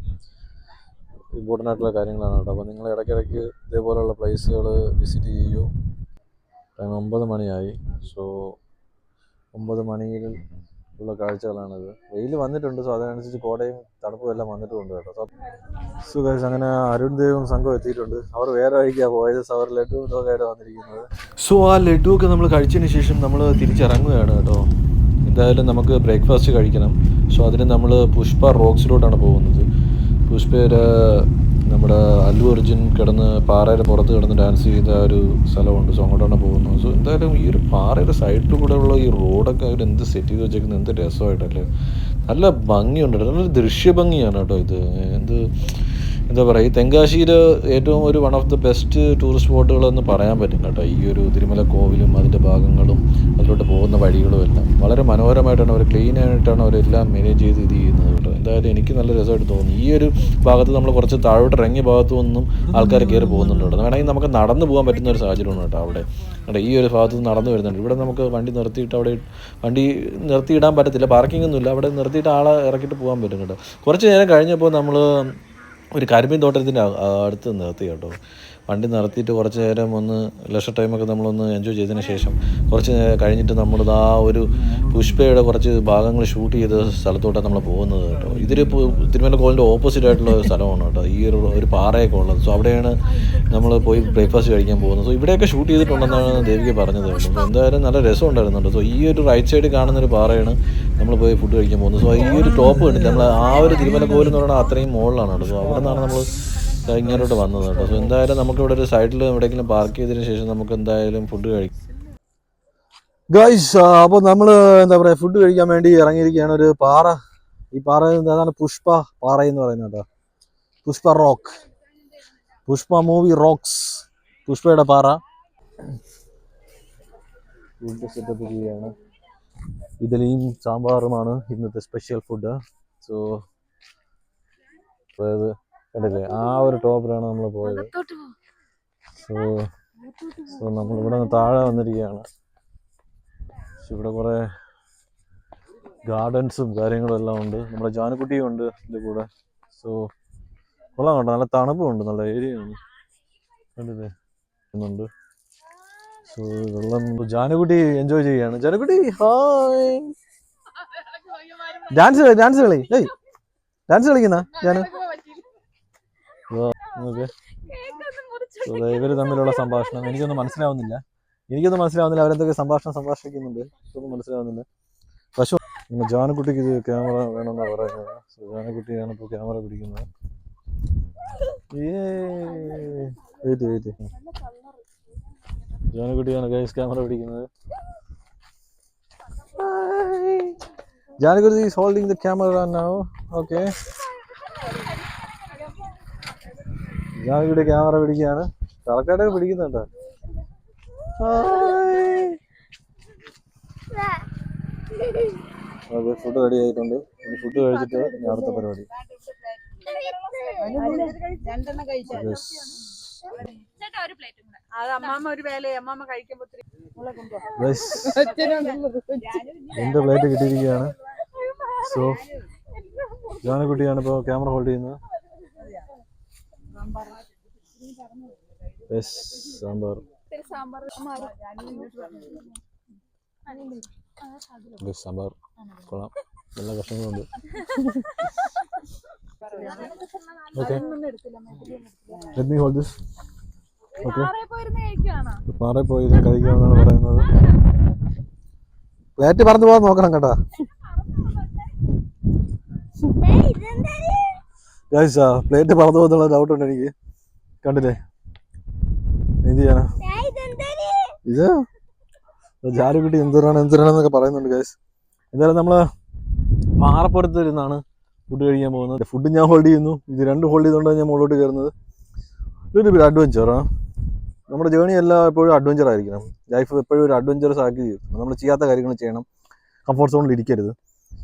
ഇമ്പോർട്ടൻ്റ് ആയിട്ടുള്ള കാര്യങ്ങളാണ് കേട്ടോ. അപ്പോൾ നിങ്ങൾ ഇടയ്ക്കിടയ്ക്ക് ഇതേപോലെയുള്ള പ്ലേസുകൾ വിസിറ്റ് ചെയ്യൂ. കാരണം 9 മണിയായി. സോ 9 മണിയിൽ ഉള്ള കാഴ്ചകളാണിത്. വെയിൽ വന്നിട്ടുണ്ട്. സോ അതിനനുസരിച്ച് കോടയും തണുപ്പും എല്ലാം വന്നിട്ടുണ്ട് കേട്ടോ. സോ ഗൈസ്, അങ്ങനെ അരുൺ ദേവും സംഘം എത്തിയിട്ടുണ്ട്. അവർ വേറെ വഴിക്കാണ് പോയത്. സോ അവർ ലഡു ഇതൊക്കെയായിട്ട് വന്നിരിക്കുന്നത്. സോ ആ ലഡു ഒക്കെ നമ്മൾ കഴിച്ചതിന് ശേഷം നമ്മൾ തിരിച്ചിറങ്ങുകയാണ് കേട്ടോ. എന്തായാലും നമുക്ക് ബ്രേക്ക്ഫാസ്റ്റ് കഴിക്കണം. സോ അതിന് നമ്മൾ പുഷ്പ റോക്സിലോട്ടാണ് പോകുന്നത്. പുഷ്പയുടെ നമ്മുടെ അല്ലു അർജുൻ കിടന്ന് പാറയുടെ പുറത്ത് കിടന്ന് ഡാൻസ് ചെയ്ത ഒരു സ്ഥലമുണ്ട്. സോ അങ്ങോട്ടാണ് പോകുന്നത്. സോ എന്തായാലും ഈ ഒരു പാറയുടെ സൈഡിൽ കൂടെ ഉള്ള ഈ റോഡൊക്കെ അവർ എന്ത് സെറ്റ് ചെയ്ത് വെച്ചേക്കുന്നത്, എന്ത് രസമായിട്ടല്ലേ. നല്ല ഭംഗിയുണ്ട്, നല്ലൊരു ദൃശ്യഭംഗിയാണ് കേട്ടോ ഇത്. എന്താ പറയുക, ഈ തെങ്കാശിയിൽ ഏറ്റവും ഒരു one of the best tourist സ്പോട്ടുകളെന്ന് പറയാൻ പറ്റും കേട്ടോ. ഈ ഒരു തിരുമല കോവിലും അതിൻ്റെ ഭാഗങ്ങളും അതിലോട്ട് പോകുന്ന വഴികളും എല്ലാം വളരെ മനോഹരമായിട്ടാണ് അവർ, ക്ലീൻ ആയിട്ടാണ് അവരെല്ലാം മാനേജ് ചെയ്ത് ഇത് ചെയ്യുന്നത് കേട്ടോ. എന്തായാലും എനിക്ക് നല്ല രസമായിട്ട് തോന്നി. ഈ ഒരു ഭാഗത്ത് നമ്മൾ കുറച്ച് താഴോട്ട് ഇറങ്ങിയ ഭാഗത്തു നിന്നും ആൾക്കാർ കയറി പോകുന്നുണ്ട് കേട്ടോ. വേണമെങ്കിൽ നമുക്ക് നടന്നു പോകാൻ പറ്റുന്ന ഒരു സാഹചര്യമാണ് കേട്ടോ അവിടെ. ഈ ഒരു ഭാഗത്ത് നിന്ന് നടന്നു വരുന്നുണ്ട്. ഇവിടെ നമുക്ക് വണ്ടി നിർത്തിയിട്ട് അവിടെ വണ്ടി നിർത്തിയിടാൻ പറ്റത്തില്ല, പാർക്കിംഗ് ഒന്നുമില്ല. അവിടെ നിർത്തിയിട്ട് ആളെ ഇറക്കിയിട്ട് പോകാൻ പറ്റും കേട്ടോ. കുറച്ച് നേരം കഴിഞ്ഞപ്പോൾ നമ്മൾ ഒരു കരിമീൻ തോട്ടത്തിൻ്റെ അടുത്ത് നിർത്തി കേട്ടോ. വണ്ടി നിർത്തിയിട്ട് കുറച്ച് നേരം ഒന്ന് ലക്ഷ ടൈമൊക്കെ നമ്മളൊന്ന് എൻജോയ് ചെയ്തതിന് ശേഷം കുറച്ച് കഴിഞ്ഞിട്ട് നമ്മളിത് ആ ഒരു പുഷ്പയുടെ കുറച്ച് ഭാഗങ്ങൾ ഷൂട്ട് ചെയ്ത സ്ഥലത്തോട്ടാണ് നമ്മൾ പോകുന്നത് കേട്ടോ. ഇതൊരു തിരുമല കോവിലിൻ്റെ ഓപ്പോസിറ്റ് ആയിട്ടുള്ള ഒരു സ്ഥലമാണ് കേട്ടോ, ഈ ഒരു പാറയൊക്കെ ഉള്ളത്. സോ അവിടെയാണ് നമ്മൾ പോയി ബ്രേക്ക്ഫാസ്റ്റ് കഴിക്കാൻ പോകുന്നത്. സോ ഇവിടെയൊക്കെ ഷൂട്ട് ചെയ്തിട്ടുണ്ടെന്നാണ് ദേവിക പറഞ്ഞത് കേട്ടോ. സോ എന്തായാലും നല്ല രസം ഉണ്ടായിരുന്നുണ്ട്. സോ ഈ ഒരു റൈറ്റ് സൈഡ് കാണുന്നൊരു പാറയാണ് നമ്മൾ പോയി ഫുഡ് കഴിക്കാൻ പോകുന്നത്. സോ ഈ ഒരു ടോപ്പ് കണ്ടില്ല, നമ്മൾ ആ ഒരു തിരുമല കോവിൽ എന്ന് പറയുന്നത് അത്രയും മുകളിലാണ് കേട്ടോ. സോ അവിടെ നിന്നാണ് നമ്മൾ ഇങ്ങോട്ട് വന്നത് കേട്ടോ. സോ എന്തായാലും നമുക്കിവിടെ ഒരു സൈഡിൽ എവിടെയെങ്കിലും പാർക്ക് ചെയ്തതിന് ശേഷം നമുക്ക് എന്തായാലും ഫുഡ് കഴിക്കാം. ഗൈസ്, അപ്പോൾ നമ്മൾ എന്താ പറയുക, ഫുഡ് കഴിക്കാൻ വേണ്ടി ഇറങ്ങിയിരിക്കുകയാണ്. ഒരു പാറ, ഈ പാറ അതാണ് പുഷ്പ പാറ എന്ന് പറയുന്നത് കേട്ടോ. Pushpa rock, Pushpa movie rocks, പുഷ്പയുടെ പാറ. ഫുഡ് സെറ്റപ്പ് ചെയ്യുകയാണ്. ഇഡലിയും സാമ്പാറുമാണ് ഇന്നത്തെ സ്പെഷ്യൽ ഫുഡ്. സോ അതായത് കണ്ടില്ലേ, ആ ഒരു ടോപ്പിലാണ് നമ്മൾ പോയത്. സോ നമ്മൾ ഇവിടെ നിന്ന് താഴെ വന്നിരിക്കുകയാണ്. ഇവിടെ കുറേ ഗാർഡൻസും കാര്യങ്ങളും എല്ലാം ഉണ്ട്. നമ്മുടെ ജാനുക്കുട്ടിയും ഉണ്ട് ഇതിൻ്റെ കൂടെ. സോ കൊള്ളാം കേട്ടോ, നല്ല തണുപ്പുണ്ട്, നല്ല ഏരിയയാണ് കണ്ടില്ലേ ഉണ്ട്. സോ വെള്ളം ജാനുക്കുട്ടി എൻജോയ് ചെയ്യാണ്. ജാനുക്കുട്ടി ഹായ്, ഡാൻസ് കളി, ഡാൻസ് കളിക്കുന്ന ജാനു. ഇവര് തമ്മിലുള്ള സംഭാഷണം എനിക്കൊന്നും മനസ്സിലാവുന്നില്ല. അവരെന്തൊക്കെ സംഭാഷിക്കുന്നുണ്ട്, ഇതൊന്നും മനസ്സിലാവുന്നില്ല. പക്ഷെ ജാനുക്കുട്ടിക്ക് ഇത് ക്യാമറ വേണമെന്നാണ് പറയുന്നത്. സോ ജാനുക്കുട്ടിയാണ് ഇപ്പോൾ ക്യാമറ പിടിക്കുന്നത്. വെയിറ്റ് ജാനുക്കുട്ടിയാണ് ഗൈസ് ക്യാമറ പിടിക്കുന്നത്. Janukutty is holding the camera now. Okay, Janukutty camera പിടിക്കുകയാണ്. തലക്കാട്ടൊക്കെ പിടിക്കുന്നുണ്ട്. ഓക്കെ, ഫുഡ് റെഡി ആയിട്ടുണ്ട്. ഇനി ഫുഡ് കഴിച്ചിട്ട് അടുത്ത പരിപാടി. എന്റെ പ്ലേറ്റ് കിട്ടിയിരിക്കുകയാണ്. സോ ജാനുക്കുട്ടിയാണ് ഇപ്പോൾ ക്യാമറ ഹോൾഡ് ചെയ്യുന്നത്. സാമ്പാർ സാമ്പാർ കൊള്ളാം, എല്ലാ കഷ്ണങ്ങളുണ്ട്. Okay, let me hold this. Okay, പാറയിൽ പോയി ഇത് കഴിക്കാമെന്നാണ് പറയുന്നത്. പ്ലേറ്റ് പറന്നു പോകാൻ നോക്കണം കേട്ടോ. ഗൈസ്, പ്ലേറ്റ് പറന്നു പോകുന്നുള്ള ഡൗട്ടുണ്ട് എനിക്ക്. കണ്ടില്ലേ, എന്ത് ചെയ്യാനാ ഇത്? ജാനുക്കുട്ടി എന്തിനാണെന്നൊക്കെ പറയുന്നുണ്ട് ഗൈസ്. എന്തായാലും നമ്മള് പാറപ്പുറത്ത് ഇരുന്നാണ് ഫുഡ് കഴിക്കാൻ പോകുന്നത്. ഫുഡ് ഞാൻ ഹോൾഡ് ചെയ്യുന്നു, ഇത് രണ്ട് ഹോൾഡ് ചെയ്തുകൊണ്ടാണ് ഞാൻ മുകളിലോട്ട് കയറുന്നത്. ഇതൊരു അഡ്വഞ്ചറാ. നമ്മുടെ ജേണി എല്ലാം എപ്പോഴും അഡ്വഞ്ചർ ആയിരിക്കണം. ലൈഫ് എപ്പോഴും ഒരു അഡ്വഞ്ചറസ് ആക്കി നമ്മൾ ചെയ്യാത്ത കാര്യങ്ങൾ ചെയ്യണം. കംഫർട്ട് സോണിൽ ഇരിക്കരുത്,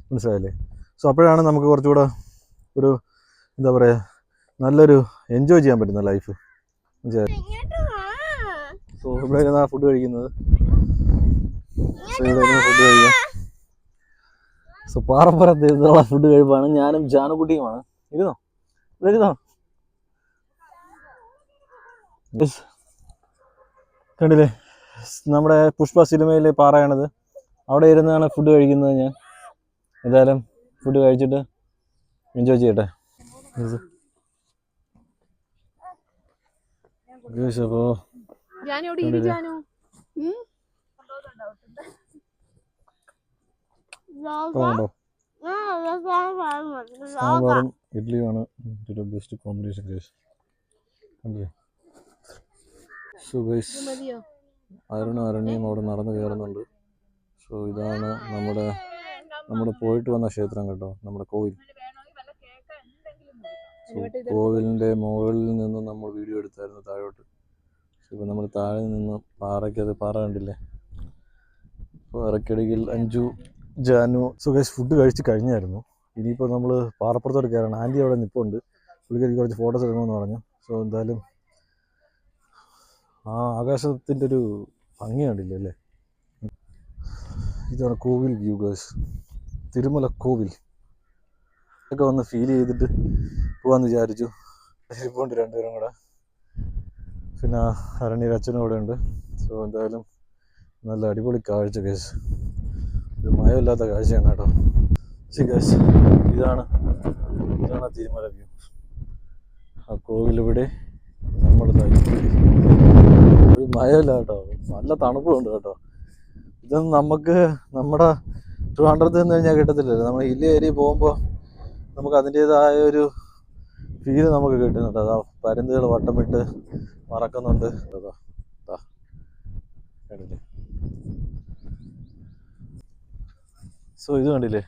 മനസ്സിലായില്ലേ? സോ അപ്പോഴാണ് നമുക്ക് കുറച്ചുകൂടെ ഒരു എന്താ പറയുക, നല്ലൊരു എൻജോയ് ചെയ്യാൻ പറ്റുന്ന ലൈഫ്. സോ ഇവിടെ ഇരുന്നാണ് ഫുഡ് കഴിക്കുന്നത്. സോ ഇവിടെ ഇരുന്ന് ഫുഡ് കഴിക്കാം. സോ പാറപ്പുറത്ത് ഇരുന്നുള്ള ഫുഡ് കഴിപ്പാണ്. ഞാനും ജാനുക്കുട്ടിയുമാണ്. ഇരുന്നോ, ഇവിടെ ഇരുന്നോ. കണ്ടില്ലേ, നമ്മുടെ പുഷ്പ സിനിമയിലെ പാറയാണിത്. അവിടെ ഇരുന്നാണ് ഫുഡ് കഴിക്കുന്നത്. ഞാൻ എന്തായാലും ഫുഡ് കഴിച്ചിട്ട് എൻജോയ് ചെയ്യട്ടെ. അപ്പോൾ സാമ്പാറും ഇഡ്ഡലിയുമാണ് best combination guys. So guys അരുണിയും അവിടെ നടന്നു കയറുന്നുണ്ട്. സോ ഇതാണ് നമ്മുടെ പോയിട്ട് വന്ന ക്ഷേത്രം കേട്ടോ, നമ്മുടെ കോവിൽ. കോവിലിൻ്റെ മുകളിൽ നിന്ന് നമ്മൾ വീഡിയോ എടുത്തായിരുന്നു താഴോട്ട്. ഇപ്പം നമ്മൾ താഴെ നിന്ന് പാറ കണ്ടില്ലേ, പാറക്കടിയിൽ അഞ്ചു ജാനു. സോ ഗൈസ് ഫുഡ് കഴിച്ച് കഴിഞ്ഞായിരുന്നു. ഇനിയിപ്പോൾ നമ്മൾ പാറപ്പുറത്തോട്ട് കയറണം. ആൻറ്റി അവിടെ നിൽപ്പുണ്ട്, പുള്ളിക്കാരിക്ക് കുറച്ച് ഫോട്ടോസ് എടുക്കണമെന്ന് പറഞ്ഞു. സോ എന്തായാലും ആ ആകാശത്തിൻ്റെ ഒരു ഭംഗി കണ്ടില്ലേ അല്ലേ. ഇതാണ് കോവിൽ വ്യൂ ഗൈസ്, തിരുമല കോവിൽ ഒക്കെ വന്ന് ഫീൽ ചെയ്തിട്ട് പോകാമെന്ന് വിചാരിച്ചു. ഇരിപ്പുണ്ട് രണ്ടുപേരും കൂടെ, പിന്നെ അരണ്യ അച്ഛനും അവിടെ ഉണ്ട്. സോ എന്തായാലും നല്ല അടിപൊളി കാഴ്ച ഗൈസ്, ഒരു മയമില്ലാത്ത കാഴ്ചയാണ് കേട്ടോ. ഗൈസ് ഇതാണ് തിരുമല വ്യൂ. ആ കോവിലിവിടെ നമ്മൾ ഒരു മയമില്ല കേട്ടോ, നല്ല തണുപ്പുണ്ട് കേട്ടോ. ഇതൊന്നും നമുക്ക് നമ്മുടെ ട്രിവാൻഡ്രത്ത് നിന്ന് കഴിഞ്ഞാൽ കിട്ടത്തില്ലല്ലോ. നമ്മൾ ഹില്ലി ഏരിയ പോകുമ്പോൾ നമുക്ക് അതിൻ്റേതായ ഒരു ഫീല് നമുക്ക് കിട്ടുന്നുണ്ട്. അതാ പരുന്തുകൾ വട്ടമിട്ട് പറക്കുന്നുണ്ട്. അതാ കണ്ടില്ലേ. സോ ഇത് കണ്ടില്ലേ,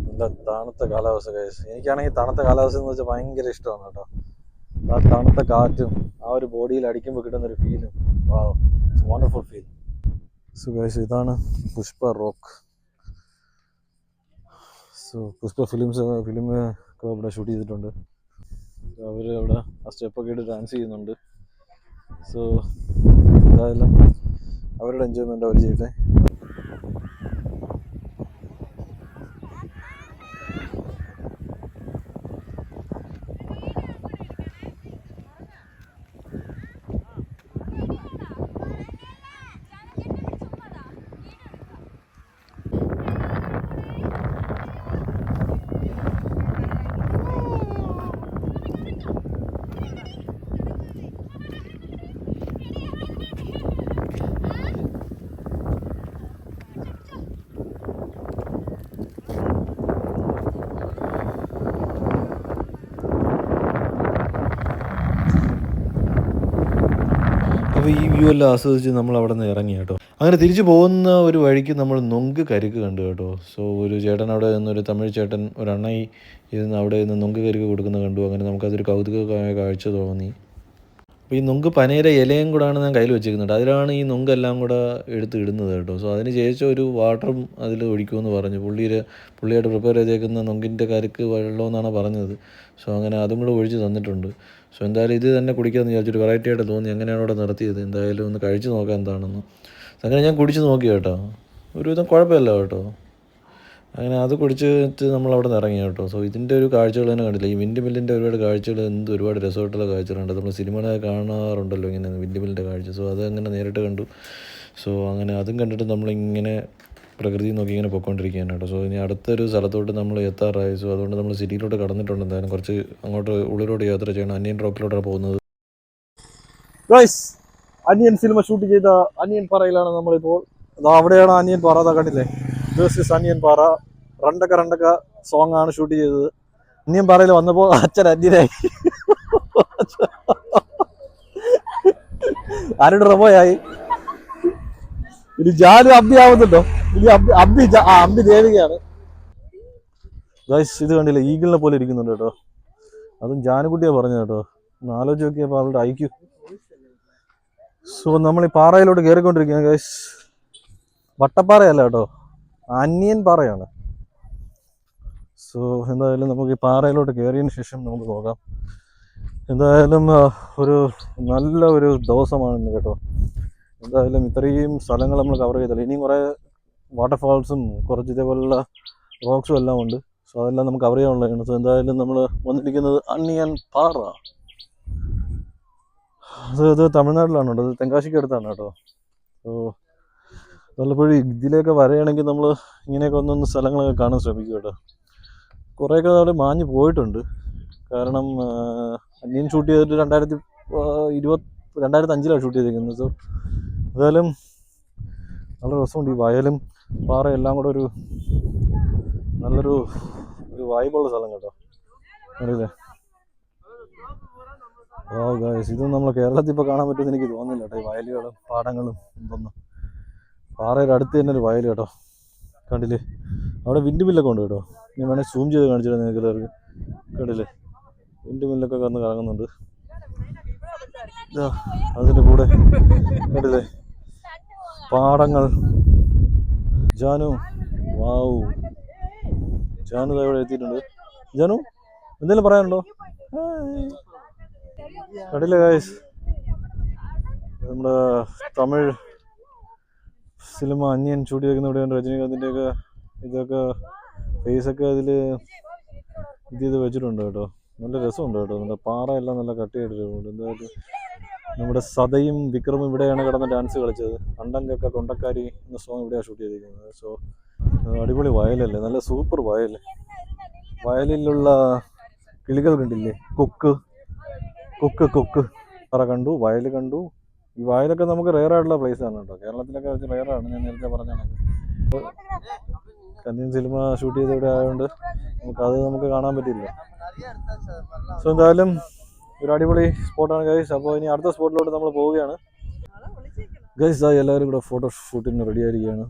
നല്ല തണുത്ത കാലാവസ്ഥ ഗൈസ്. എനിക്കാണെങ്കിൽ തണുത്ത കാലാവസ്ഥ എന്ന് വെച്ചാൽ ഭയങ്കര ഇഷ്ടമാണ് കേട്ടോ. ആ തണുത്ത കാറ്റും ആ ഒരു ബോഡിയിൽ അടിക്കുമ്പോൾ കിട്ടുന്നൊരു ഫീലും, വണ്ടർഫുൾ ഫീൽ. സോ ഗൈസ് ഇതാണ് Pushpa rock. So Pushpa film ഒക്കെ ഇവിടെ ഷൂട്ട് ചെയ്തിട്ടുണ്ട്. അവർ അവിടെ ആ സ്റ്റെപ്പൊക്കെ ഇട്ട് ഡാൻസ് ചെയ്യുന്നുണ്ട്. സോ എന്തായാലും അവരുടെ എൻജോയ്മെൻ്റ് അവർ ചെയ്യട്ടെ. അപ്പോൾ ഈ വ്യൂ എല്ലാം ആസ്വദിച്ച് നമ്മൾ അവിടെ നിന്ന് ഇറങ്ങി കേട്ടോ. അങ്ങനെ തിരിച്ചു പോകുന്ന ഒരു വഴിക്ക് നമ്മൾ നൊങ്ക് കരിക്ക് കണ്ടു കേട്ടോ. സോ ഒരു ചേട്ടൻ അവിടെ നിന്ന്, ഒരു തമിഴ് ചേട്ടൻ, ഒരു അണ്ണായി ഇരുന്ന് അവിടെ നിന്ന് നൊങ്ക് കരിക്ക് കൊടുക്കുന്നത് കണ്ടു. അങ്ങനെ നമുക്കതൊരു കൗതുകമായ കാഴ്ച തോന്നി. അപ്പോൾ ഈ നൊങ്ക് പനയുടെ ഇലയും കൂടാണ് ഞാൻ കയ്യിൽ വെച്ചിരിക്കുന്നുണ്ട്. അതിലാണ് ഈ നൊങ്കെല്ലാം കൂടെ എടുത്ത് ഇടുന്നത് കേട്ടോ. സോ അതിന് ശേഷം ഒരു വാട്ടറും അതിൽ ഒഴിക്കുമെന്ന് പറഞ്ഞു. പുള്ളിയായിട്ട് പ്രിപ്പയർ ചെയ്തേക്കുന്ന നൊങ്കിൻ്റെ കരിക്ക് വെള്ളമെന്നാണ് പറഞ്ഞത്. സോ അങ്ങനെ അതും കൂടെ ഒഴിച്ച് തന്നിട്ടുണ്ട്. സോ എന്തായാലും ഇത് തന്നെ കുടിക്കാമെന്ന് വിചാരിച്ചൊരു വെറൈറ്റി ആയിട്ട് തോന്നി. അങ്ങനെയാണ് അവിടെ നിർത്തിയത്. എന്തായാലും ഒന്ന് കഴിച്ച് നോക്കാം എന്താണെന്ന്. അങ്ങനെ ഞാൻ കുടിച്ച് നോക്കി കേട്ടോ, ഒരുവിധം കുഴപ്പമില്ല കേട്ടോ. അങ്ങനെ അത് കുടിച്ചിട്ട് നമ്മളവിടെ നിന്ന് ഇറങ്ങി കേട്ടോ. സോ ഇതിൻ്റെ ഒരു കാഴ്ചകൾ തന്നെ കണ്ടില്ല. ഈ വിൻഡ് മില്ലിൻ്റെ ഒരുപാട് കാഴ്ചകൾ, ഒരുപാട് രസമായിട്ടുള്ള കാഴ്ചകളുണ്ട്. നമ്മൾ സിനിമകളെ കാണാറുണ്ടല്ലോ ഇങ്ങനെ വിൻഡ് മില്ലിൻ്റെ കാഴ്ച. സോ അത് അങ്ങനെ നേരിട്ട് കണ്ടു. സോ അങ്ങനെ അതും കണ്ടിട്ട് നമ്മളിങ്ങനെ പ്രകൃതി നോക്കി ഇങ്ങനെ പോയിക്കൊണ്ടിരിക്കുകയാണ് കേട്ടോ. സോ ഇനി അടുത്തൊരു സ്ഥലത്തോട്ട് നമ്മൾ എത്താറായി. സോ അതുകൊണ്ട് നമ്മൾ സിറ്റിയിലോട്ട് കടന്നിട്ടുണ്ട്. എന്തായാലും കുറച്ച് അങ്ങോട്ട് ഉള്ളിലോട്ട് യാത്ര ചെയ്യണം. അനിയൻ റോക്കിലോട്ടാണ് പോകുന്നത്. അനിയൻ സിനിമ ഷൂട്ട് ചെയ്ത അനിയൻ പാറയിലാണ് നമ്മളിപ്പോൾ. അവിടെയാണ് അനിയൻ പാറ, അതാ കണ്ടില്ലേ. ദിസ് ഇസ് അനിയൻ പാറ. റണ്ടക്ക സോങ് ആണ് ഷൂട്ട് ചെയ്തത്. അനിയൻ പാറയിൽ വന്നപ്പോൾ അച്ഛൻ അന്യനായി, ആരുടെ റബോയായി. ഇനി ജാനു അമ്പി ആവുന്നുണ്ടോ? ഇനി അമ്പി ദേവികയാണ് ഗൈസ്. ഇത് കണ്ടില്ലേ, ഈഗിളിനെ പോലെ ഇരിക്കുന്നുണ്ട് കേട്ടോ. അതും ജാനുകുട്ടിയാ പറഞ്ഞത് കേട്ടോ. ഒന്ന് ആലോചിച്ച് നോക്കിയപ്പോൾ അവളുടെ ഐക്യു. സോ നമ്മൾ ഈ പാറയിലോട്ട് കയറിക്കൊണ്ടിരിക്കുകയാണ് ഗൈസ്. വട്ടപ്പാറയല്ല കേട്ടോ, അന്യൻ പാറയാണ്. സോ എന്തായാലും നമുക്ക് ഈ പാറയിലോട്ട് കയറിയതിന് ശേഷം നമുക്ക് നോക്കാം. എന്തായാലും ഒരു നല്ല ഒരു ദിവസമാണ് കേട്ടോ. എന്തായാലും ഇത്രയും സ്ഥലങ്ങൾ നമ്മൾ കവർ ചെയ്തല്ലോ. ഇനിയും കുറേ വാട്ടർഫാൾസും കുറച്ച് ഇതേപോലുള്ള റോക്സും എല്ലാം ഉണ്ട്. സോ അതെല്ലാം നമുക്ക് കവർ ചെയ്യാനുള്ളതാണ്. സോ എന്തായാലും നമ്മൾ വന്നിരിക്കുന്നത് അനിയൻ പാറ. ഇത് തമിഴ്നാട്ടിലാണ് കേട്ടോ, ഇത് തെങ്കാശിക്ക് അടുത്താണ് കേട്ടോ. സോ വല്ലപ്പോഴും ഇതിലേക്ക് വരികയാണെങ്കിൽ നമ്മൾ ഇങ്ങനെയൊക്കെ ഒന്നൊന്ന് സ്ഥലങ്ങളൊക്കെ കാണാൻ ശ്രമിക്കും കേട്ടോ. കുറേയൊക്കെ അവിടെ മാഞ്ഞ് പോയിട്ടുണ്ട്. കാരണം അന്യൻ ഷൂട്ട് ചെയ്തിട്ട് 2005 ഷൂട്ട് ചെയ്തിരിക്കുന്നത്. സോ എന്തായാലും നല്ല രസമുണ്ട്. ഈ വയലും പാറയും എല്ലാം കൂടെ ഒരു നല്ലൊരു വൈബുള്ള സ്ഥലം കേട്ടോ. അറിയില്ലേ? ഗായ്സ്, ഇതൊന്നും നമ്മൾ കേരളത്തിൽ ഇപ്പോൾ കാണാൻ പറ്റുമെന്ന് എനിക്ക് തോന്നുന്നില്ല കേട്ടോ. ഈ വയലുകളും പാടങ്ങളും എന്തൊന്നും. പാറയുടെ അടുത്ത് തന്നെ ഒരു വയൽ കേട്ടോ, കണ്ടില്ലേ? അവിടെ വിൻഡ് മില്ലൊക്കെ ഉണ്ട് കേട്ടോ. ഞാൻ വേണമെങ്കിൽ സൂം ചെയ്ത് കാണിച്ചിട്ട് നിങ്ങൾക്ക് എല്ലാവർക്കും. കണ്ടില്ലേ? വിൻഡ് മില്ലൊക്കെ കന്ന് കറങ്ങുന്നുണ്ട്. അതിൻ്റെ കൂടെ കണ്ടില്ലേ പാടങ്ങൾ. ജാനു, വാവ്, ജാനു ഇവിടെ എത്തിയിട്ടുണ്ട്. ജാനു, എന്തെങ്കിലും പറയാനുണ്ടോ? കണ്ടില്ലേ ഗായ്സ്, നമ്മുടെ തമിഴ് സിനിമ അന്യൻ ഷൂട്ട് ചെയ്തിരിക്കുന്ന ഇവിടെയാണ്. രജനീകാന്തിൻ്റെയൊക്കെ ഇതൊക്കെ ഫേസൊക്കെ അതിൽ ഇത് ചെയ്ത് വെച്ചിട്ടുണ്ട് കേട്ടോ. നല്ല രസമുണ്ട് കേട്ടോ. നമ്മുടെ പാറ എല്ലാം നല്ല കട്ടിയായിട്ടുണ്ട്. എന്തായാലും നമ്മുടെ സതയും വിക്രമും ഇവിടെയാണ് കിടന്ന് ഡാൻസ് കളിച്ചത്. കണ്ടങ്കൊക്കെ കൊണ്ടക്കാരി എന്ന സോങ് ഇവിടെയാണ് ഷൂട്ട് ചെയ്തിരിക്കുന്നത്. സോ അടിപൊളി വയലല്ലേ, നല്ല സൂപ്പർ വയൽ. വയലിലുള്ള കിളികൾ കണ്ടില്ലേ? കൊക്ക് പാറ കണ്ടു, വയൽ കണ്ടു. ഈ വയലൊക്കെ നമുക്ക് റെയർ ആയിട്ടുള്ള പ്ലേസ് ആണ് കേട്ടോ. കേരളത്തിലൊക്കെ വെച്ച് റെയറാണ്. ഞാൻ നേരത്തെ പറഞ്ഞാണ്. കന്യൻ സിനിമ ഷൂട്ട് ചെയ്ത് ഇവിടെ ആയതുകൊണ്ട് നമുക്ക് കാണാൻ പറ്റില്ല. സോ എന്തായാലും ഒരു അടിപൊളി സ്പോട്ടാണ് ഗൈസ്. അപ്പോൾ ഇനി അടുത്ത സ്പോട്ടിലോട്ട് നമ്മൾ പോവുകയാണ് ഗൈസ്. എല്ലാവരും കൂടെ ഫോട്ടോ ഷൂട്ടിന് റെഡി ആയിരിക്കുകയാണ്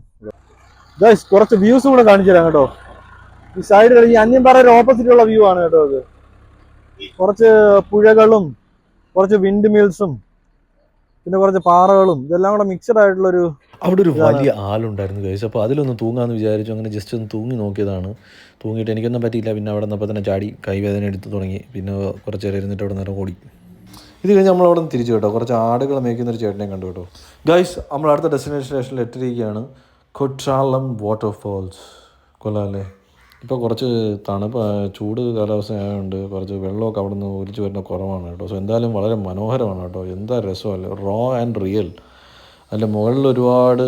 ഗൈസ്. കുറച്ച് വ്യൂസ് കൂടെ കാണിച്ചു തരാം കേട്ടോ. ഈ സൈഡിൽ ഈ അന്യൻപാറയുടെ ഓപ്പോസിറ്റുള്ള വ്യൂ ആണ് കേട്ടോ ഇത്. കുറച്ച് പുഴകളും കുറച്ച് വിൻഡ് മിൽസും പിന്നെ കുറച്ച് പാറകളും ഇതെല്ലാം കൂടെ മിക്സഡ് ആയിട്ടുള്ളൊരു. അവിടെ ഒരു വലിയ ആളുണ്ടായിരുന്നു ഗൈസ്. അപ്പോൾ അതിലൊന്ന് തൂങ്ങാമെന്ന് വിചാരിച്ചു. അങ്ങനെ ജസ്റ്റ് ഒന്ന് തൂങ്ങി നോക്കിയതാണ്. തൂങ്ങിയിട്ട് എനിക്കൊന്നും പറ്റിയില്ല. പിന്നെ അവിടെ നിന്നപ്പോൾ തന്നെ ചാടി കൈവേദന എടുത്ത് തുടങ്ങി. പിന്നെ കുറച്ച് നേരം ഇരുന്നിട്ട് അവിടെ നേരം ഓടി. ഇത് കഴിഞ്ഞ് നമ്മളവിടെ നിന്ന് തിരിച്ചു കേട്ടോ. കുറച്ച് ആടുകൾ മേയ്ക്കുന്ന ഒരു ചേട്ടനെ കണ്ടു കേട്ടോ. ഗൈസ്, നമ്മൾ അടുത്ത ഡെസ്റ്റിനേഷനിൽ എത്തിയിരിക്കുകയാണ്. കുട്രാലം വാട്ടർഫോൾസ്. കൊള്ളാമല്ലേ? ഇപ്പോൾ കുറച്ച് തണുപ്പ് ചൂട് കാലാവസ്ഥ ആയതുകൊണ്ട് കുറച്ച് വെള്ളമൊക്കെ അവിടെ നിന്ന് ഒലിച്ച് വരുന്ന കുറവാണ് കേട്ടോ. സോ എന്തായാലും വളരെ മനോഹരമാണ് കേട്ടോ. എന്താ രസമല്ലേ, റോ ആൻഡ് റിയൽ. അതിൻ്റെ മുകളിൽ ഒരുപാട്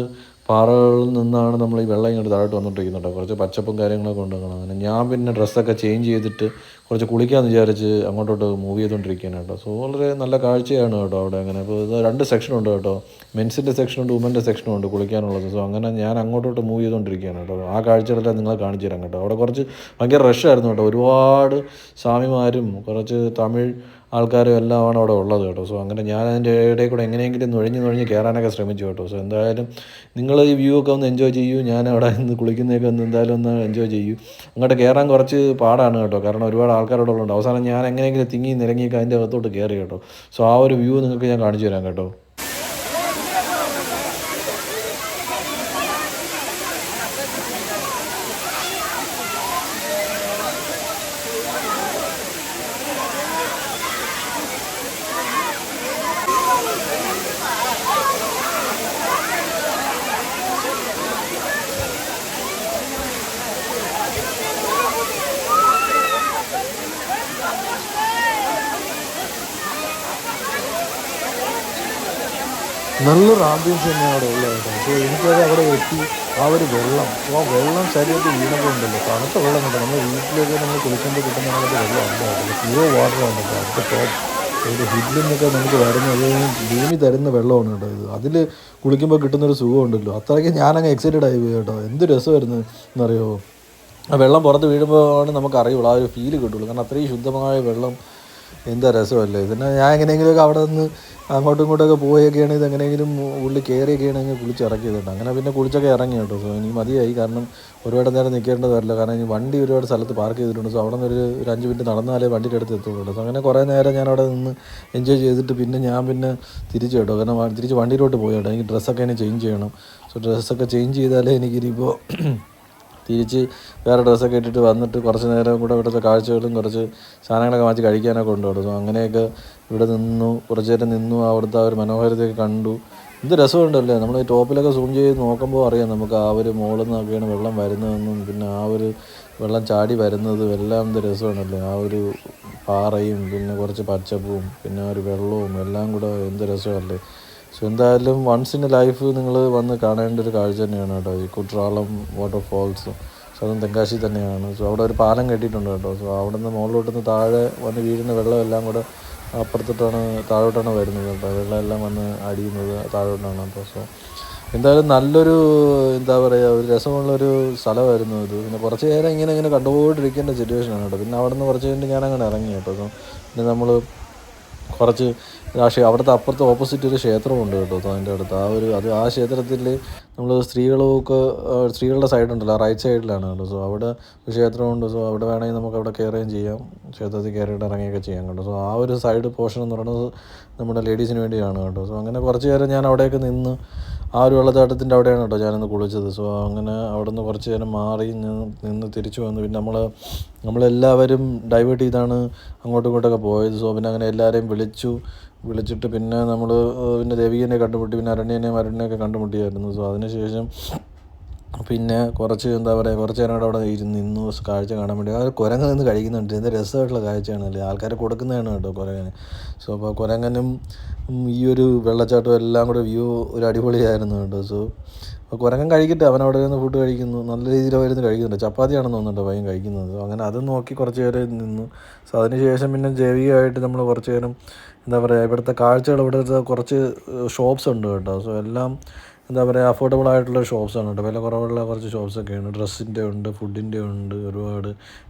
പാറകളിൽ നിന്നാണ് നമ്മൾ ഈ വെള്ളം ഇങ്ങോട്ട് താഴോട്ട് വന്നുകൊണ്ടിരിക്കുന്നത് കേട്ടോ. കുറച്ച് പച്ചപ്പും കാര്യങ്ങളൊക്കെ ഉണ്ട് കാണാൻ. അങ്ങനെ ഞാൻ പിന്നെ ഡ്രസ്സൊക്കെ ചേഞ്ച് ചെയ്തിട്ട് കുറച്ച് കുളിക്കാമെന്ന് വിചാരിച്ച് അങ്ങോട്ടോട്ട് മൂവ് ചെയ്തുകൊണ്ടിരിക്കുകയാണ് കേട്ടോ. സോ വളരെ നല്ല കാഴ്ചയാണ് കേട്ടോ അവിടെ. അങ്ങനെ ഇപ്പോൾ ഇത് 2 സെക്ഷനുണ്ട് കേട്ടോ. മെൻസിൻ്റെ സെക്ഷനുണ്ട്, വുമൻ്റെ സെക്ഷനും ഉണ്ട് കുളിക്കാനുള്ളത്. സോ അങ്ങനെ ഞാൻ അങ്ങോട്ടോട്ട് മൂവ് ചെയ്തുകൊണ്ടിരിക്കുകയാണ് കേട്ടോ. ആ കാഴ്ചകളെല്ലാം നിങ്ങളെ കാണിച്ചു തരാം കേട്ടോ. അവിടെ കുറച്ച് ഭയങ്കര റഷായിരുന്നു കേട്ടോ. ഒരുപാട് സ്വാമിമാരും കുറച്ച് തമിഴ് ആൾക്കാരും എല്ലാമാണ് അവിടെ ഉള്ളത് കേട്ടോ. സോ അങ്ങനെ ഞാൻ അതിൻ്റെ ഇടയിൽ കൂടെ എങ്ങനെയെങ്കിലും നുഴഞ്ഞ് കയറാനൊക്കെ ശ്രമിച്ചു കേട്ടോ. സോ എന്തായാലും നിങ്ങൾ ഈ വ്യൂ ഒക്കെ ഒന്ന് എൻജോയ് ചെയ്യൂ. ഞാൻ അവിടെ നിന്ന് കുളിക്കുന്നതൊക്കെ ഒന്ന് എന്തായാലും ഒന്ന് എൻജോയ് ചെയ്യൂ. അങ്ങോട്ട് കയറാൻ കുറച്ച് പാടാണ് കേട്ടോ. കാരണം ഒരുപാട് ആൾക്കാരോട് ഉള്ളത്. അവസാനം ഞാൻ എങ്ങനെയെങ്കിലും തിങ്ങി നിരങ്ങിയൊക്കെ അതിൻ്റെ അകത്തോട്ട് കയറി കേട്ടോ. സോ ആ ഒരു വ്യൂ നിങ്ങൾക്ക് ഞാൻ കാണിച്ചു തരാം കേട്ടോ. നല്ലൊരു ആംബിയൻസ് തന്നെയാണ് അവിടെ ഉള്ളത് കേട്ടോ. അപ്പോൾ എനിക്കത് അവിടെ എത്തി ആ ഒരു വെള്ളം ശരീരത്തിൽ വീണപ്പോൾ ഉണ്ടല്ലോ, തണുത്ത വെള്ളം കണ്ടോ. നമ്മൾ വീട്ടിലേക്ക് നമ്മൾ കുളിക്കുമ്പോൾ കിട്ടുന്ന നമുക്ക് വെള്ളം ഉണ്ടാവില്ല. പ്യൂർ വാട്ടർ ഉണ്ട് കേട്ടോ. അടുത്ത ടോപ്പ് ഒരു ഹില്ലിൽ നിന്നൊക്കെ നമുക്ക് വരുന്നത് ഭൂമി തരുന്ന വെള്ളമാണ് കേട്ടോ ഇത്. അതിൽ കുളിക്കുമ്പോൾ കിട്ടുന്നൊരു സുഖമുണ്ടല്ലോ. അത്രയ്ക്ക് ഞാനങ്ങ് എക്സൈറ്റഡ് ആയി പോയി കേട്ടോ. എന്ത് രസമായിരുന്നു എന്നറിയുമോ. ആ വെള്ളം പുറത്ത് വീഴുമ്പോഴാണ് നമുക്ക് അറിയുള്ളൂ, ആ ഒരു ഫീല് കിട്ടുള്ളൂ. കാരണം അത്രയും ശുദ്ധമായ വെള്ളം എന്താ രസമല്ലേ. പിന്നെ ഞാൻ എങ്ങനെയെങ്കിലുമൊക്കെ അവിടെ നിന്ന് അങ്ങോട്ടും ഇങ്ങോട്ടൊക്കെ പോയൊക്കെയാണ് ഇത് എങ്ങനെയെങ്കിലും ഉള്ളിൽ കയറിയൊക്കെയാണ് അങ്ങ് കുളിച്ചിറക്കിയതുണ്ട്. അങ്ങനെ പിന്നെ കുളിച്ചൊക്കെ ഇറങ്ങി കേട്ടോ. സോ ഇനി മതിയായി. കാരണം ഒരുപാട് നേരം നിൽക്കേണ്ടത് വരില്ല. കാരണം ഇനി വണ്ടി ഒരുപാട് സ്ഥലത്ത് പാർക്ക് ചെയ്തിട്ടുണ്ട്. സോ അവിടെ നിന്ന് ഒരു 5 മിനിറ്റ് നടന്നാലേ വണ്ടിയുടെ അടുത്ത് എത്തുള്ളൂ. സോ അങ്ങനെ കുറേ നേരം ഞാൻ അവിടെ നിന്ന് എൻജോയ് ചെയ്തിട്ട് പിന്നെ തിരിച്ചു കേട്ടോ. കാരണം തിരിച്ച് വണ്ടിയിലോട്ട് പോയി കേട്ടോ. എനിക്ക് ഡ്രസ്സൊക്കെ ഇനി ചേഞ്ച് ചെയ്യണം. സോ ഡ്രസ്സൊക്കെ ചേഞ്ച് ചെയ്താലേ എനിക്കിനിയിപ്പോൾ തിരിച്ച് വേറെ ഡ്രസ്സൊക്കെ ഇട്ടിട്ട് വന്നിട്ട് കുറച്ച് നേരം കൂടെ ഇവിടുത്തെ കാഴ്ചകളും കുറച്ച് സാധനങ്ങളൊക്കെ വാങ്ങിച്ച് കഴിക്കാനൊക്കെ ഉണ്ട് കേട്ടോ. സോ അങ്ങനെയൊക്കെ ഇവിടെ കുറച്ച് നേരം നിന്നു. അവിടുത്തെ ആ ഒരു മനോഹാരിതയൊക്കെ കണ്ടു. എന്ത് രസമുണ്ടല്ലേ. നമ്മൾ ഈ ടോപ്പിലൊക്കെ സൂം ചെയ്ത് നോക്കുമ്പോൾ അറിയാം നമുക്ക് ആ ഒരു മുകളിൽ നിന്നൊക്കെയാണ് വെള്ളം വരുന്നതെന്നും പിന്നെ ആ ഒരു വെള്ളം ചാടി വരുന്നതും എല്ലാം എന്ത് രസമുണ്ടല്ലേ. ആ ഒരു പാറയും പിന്നെ കുറച്ച് പച്ചപ്പും പിന്നെ ഒരു വെള്ളവും എല്ലാം കൂടെ എന്ത് രസമല്ലേ. സോ എന്തായാലും വൺസ് ഇൻ എ ലൈഫ് നിങ്ങൾ വന്ന് കാണേണ്ട ഒരു കാഴ്ച തന്നെയാണ് കേട്ടോ ഈ കുട്രാളം വാട്ടർഫോൾസ്. സോ അതും തെങ്കാശി തന്നെയാണ്. സോ അവിടെ ഒരു പാലം കെട്ടിയിട്ടുണ്ട് കേട്ടോ. സോ അവിടെ നിന്ന് മുകളിലോട്ട് താഴെ വന്ന് വീഴുന്ന വെള്ളം എല്ലാം കൂടെ താഴോട്ടാണ് വരുന്നത് കേട്ടോ. വെള്ളം എല്ലാം വന്ന് അടിയുന്നത് താഴോട്ടാണ്. അപ്പോൾ സോ എന്തായാലും നല്ലൊരു എന്താ പറയുക ഒരു രസമുള്ളൊരു സ്ഥലമായിരുന്നു ഇത്. പിന്നെ കുറച്ച് നേരം ഇങ്ങനെ കണ്ടുപോയിട്ടിരിക്കേണ്ട സിറ്റുവേഷനാണ് കേട്ടോ. പിന്നെ അവിടെ നിന്ന് കുറച്ച് കഴിഞ്ഞിട്ട് ഞാനങ്ങനെ ഇറങ്ങി കേട്ടോ. സോ പിന്നെ നമ്മൾ കുറച്ച് അവിടുത്തെ അപ്പുറത്ത് ഓപ്പോസിറ്റ് ഒരു ക്ഷേത്രമുണ്ട് കേട്ടോ. അതിൻ്റെ അടുത്ത് ആ ക്ഷേത്രത്തിൽ നമ്മൾ സ്ത്രീകളുടെ സൈഡ് ഉണ്ടല്ലോ, റൈറ്റ് സൈഡിലാണ് കേട്ടോ. സോ അവിടെ ഒരു ക്ഷേത്രമുണ്ട്. സോ അവിടെ വേണമെങ്കിൽ നമുക്ക് അവിടെ കയറുകയും ചെയ്യാം, ക്ഷേത്രത്തിൽ കയറിയിട്ട് ഇറങ്ങുകയൊക്കെ ചെയ്യാം കേട്ടോ. സോ ആ ഒരു സൈഡ് പോർഷൻ എന്ന് പറയുന്നത് നമ്മുടെ ലേഡീസിന് വേണ്ടിയാണ് കേട്ടോ. സോ അങ്ങനെ കുറച്ച് നേരം ഞാൻ അവിടെയൊക്കെ നിന്ന് ആ ഒരു വെള്ളച്ചാട്ടത്തിൻ്റെ അവിടെയാണ് കേട്ടോ ഞാനിന്ന് കുളിച്ചത്. സോ അങ്ങനെ അവിടെ നിന്ന് കുറച്ച് നേരം മാറി നിന്ന് തിരിച്ചു വന്നു. പിന്നെ നമ്മളെല്ലാവരും ഡൈവേർട്ട് ചെയ്താണ് അങ്ങോട്ടും ഇങ്ങോട്ടൊക്കെ പോയത്. സോ പിന്നെ അങ്ങനെ എല്ലാവരെയും വിളിച്ചിട്ട് പിന്നെ പിന്നെ ദേവികനെ കണ്ടുമുട്ടി, പിന്നെ അരണ്യനെയൊക്കെ കണ്ടുമുട്ടിയായിരുന്നു. സോ അതിനുശേഷം പിന്നെ കുറച്ച് നേരം അവിടെ നിന്നു കാഴ്ച കാണാൻ വേണ്ടി. ആ കുരങ്ങ് നിന്ന് കഴിക്കുന്നുണ്ട്. എന്ത് രസമായിട്ടുള്ള കാഴ്ചയാണല്ലേ, ആൾക്കാർ കൊടുക്കുന്നതാണ് കേട്ടോ കുരങ്ങനെ. സോ അപ്പോൾ കുരങ്ങനും ഈ ഒരു വെള്ളച്ചാട്ടവും എല്ലാം കൂടെ വ്യൂ ഒരു അടിപൊളിയായിരുന്നു കേട്ടോ. സോ അപ്പോൾ കുരങ്ങൻ കഴിക്കട്ടെ, അവൻ അവിടെ നിന്ന് ഫുഡ് കഴിക്കുന്നു, നല്ല രീതിയിൽ വരുന്ന് കഴിക്കുന്നുണ്ട്. ചപ്പാത്തിയാണെന്ന് തോന്നുന്നുണ്ട് പയ്യൻ കഴിക്കുന്നത്. അങ്ങനെ അതും നോക്കി കുറച്ച് നേരം നിന്നു. സോ അതിനുശേഷം പിന്നെ ജൈവികമായിട്ട് നമ്മൾ കുറച്ച് നേരം ഇവിടുത്തെ കാഴ്ചകൾ, ഇവിടുത്തെ കുറച്ച് ഷോപ്സ് ഉണ്ട് കേട്ടോ. സോ എല്ലാം അഫോർഡബിൾ ആയിട്ടുള്ള ഷോപ്സാണ് കേട്ടോ. വില കുറവുള്ള കുറച്ച് ഷോപ്സൊക്കെയാണ്. ഡ്രസ്സിൻ്റെ ഉണ്ട്, ഫുഡിൻ്റെ ഉണ്ട്, ഒരുപാട്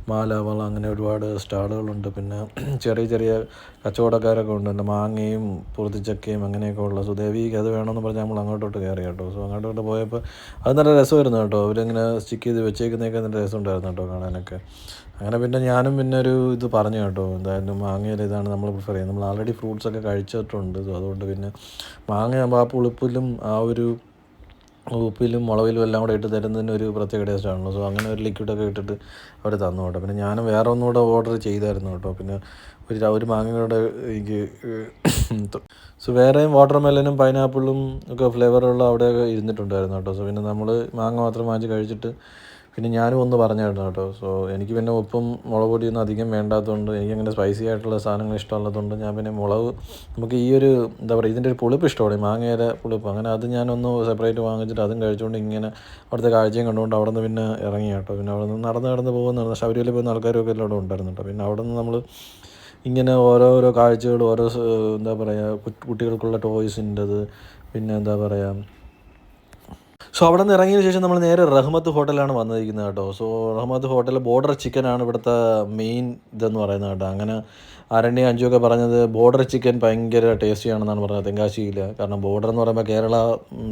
വള അങ്ങനെ ഒരുപാട് സ്റ്റാളുകളുണ്ട്. പിന്നെ ചെറിയ കച്ചവടക്കാരൊക്കെ ഉണ്ട്. എൻ്റെ മാങ്ങയും പുറത്തിച്ചക്കയും അങ്ങനെയൊക്കെ ഉള്ള. സോ ദേവിക്ക് അത് വേണമെന്ന് പറഞ്ഞാൽ നമ്മൾ അങ്ങോട്ടോട്ട് കയറി കേട്ടോ. സോ അങ്ങോട്ടോട്ട് പോയപ്പോൾ അത് നല്ല രസമായിരുന്നു കേട്ടോ. അവരിങ്ങനെ സ്റ്റിക്ക് ചെയ്ത് വെച്ചേക്കുന്നതൊക്കെ നല്ല രസമുണ്ടായിരുന്നു കേട്ടോ കാണാനൊക്കെ. അങ്ങനെ പിന്നെ ഞാനും പിന്നെ ഒരു ഇത് പറഞ്ഞു കേട്ടോ, എന്തായാലും മാങ്ങയിൽ ഇതാണ് നമ്മൾ പ്രിഫർ ചെയ്യുന്നത്. നമ്മൾ ആൾറെഡി ഫ്രൂട്ട്സൊക്കെ കഴിച്ചിട്ടുണ്ട്. സോ അതുകൊണ്ട് പിന്നെ മാങ്ങയാകുമ്പോൾ ആ പുളിപ്പിലും ആ ഒരു ഉപ്പിലും മുളകിലും എല്ലാം കൂടെ ഇട്ട് തരുന്നതിന് ഒരു പ്രത്യേക ടേസ്റ്റാണല്ലോ. സോ അങ്ങനെ ഒരു ലിക്വിഡൊക്കെ ഇട്ടിട്ട് അവർ തന്നു കേട്ടോ. പിന്നെ ഞാനും വേറെ ഒന്നുകൂടെ ഓർഡർ ചെയ്തായിരുന്നു കേട്ടോ. പിന്നെ ഒരു മാങ്ങയുടെ എനിക്ക് സോ വേറെയും വാട്ടർമെലനും പൈനാപ്പിളും ഒക്കെ ഫ്ലേവറുള്ള അവിടെയൊക്കെ ഇരുന്നിട്ടുണ്ടായിരുന്നു കേട്ടോ. സോ പിന്നെ നമ്മൾ മാങ്ങ മാത്രം വാങ്ങിച്ച് കഴിച്ചിട്ട് പിന്നെ ഞാനും ഒന്ന് പറഞ്ഞായിരുന്നു കേട്ടോ. സോ എനിക്ക് പിന്നെ ഉപ്പും മുളക് പൊടിയൊന്നും അധികം വേണ്ടാത്തതുകൊണ്ട്, എനിക്കങ്ങനെ സ്പൈസി ആയിട്ടുള്ള സാധനങ്ങൾ ഇഷ്ടമുള്ളതുകൊണ്ട് ഞാൻ പിന്നെ നമുക്ക് ഈ ഒരു ഇതിൻ്റെ ഒരു പുളിപ്പ് ഇഷ്ടമാണ്, മാങ്ങയുടെ പുളിപ്പ്. അങ്ങനെ അത് ഞാനൊന്ന് സെപ്പറേറ്റ് വാങ്ങിച്ചിട്ട് അതും കഴിച്ചുകൊണ്ട് ഇങ്ങനെ അവിടുത്തെ കാഴ്ചയും കണ്ടുകൊണ്ട് അവിടെ നിന്ന് പിന്നെ ഇറങ്ങി കേട്ടോ. പിന്നെ അവിടെ നിന്ന് നടന്ന് പോകുന്നതാണ്. ശബരിമലയിൽ പോകുന്ന ആൾക്കാരൊക്കെ എല്ലാം അവിടെ ഉണ്ടായിരുന്നു കേട്ടോ. പിന്നെ അവിടെ നിന്ന് നമ്മൾ ഇങ്ങനെ ഓരോരോ കാഴ്ചകൾ, കുട്ടികൾക്കുള്ള ടോയ്സിൻ്റെത്, പിന്നെ സോ അവിടെ നിന്ന് ഇറങ്ങിയതിന് ശേഷം നമ്മൾ നേരെ റഹ്മത്ത് ഹോട്ടലാണ് വന്നിരിക്കുന്നത് കേട്ടോ. സോ റഹ്മത്ത് ഹോട്ടൽ ബോർഡർ ചിക്കനാണ് ഇവിടുത്തെ മെയിൻ ഇതെന്ന് പറയുന്നത് കേട്ടോ. അങ്ങനെ അഞ്ചുമൊക്കെ പറഞ്ഞത് ബോർഡർ ചിക്കൻ ഭയങ്കര ടേസ്റ്റിയാണെന്നാണ് പറഞ്ഞത് തെങ്കാശിയിൽ. കാരണം ബോർഡർ എന്ന് പറയുമ്പോൾ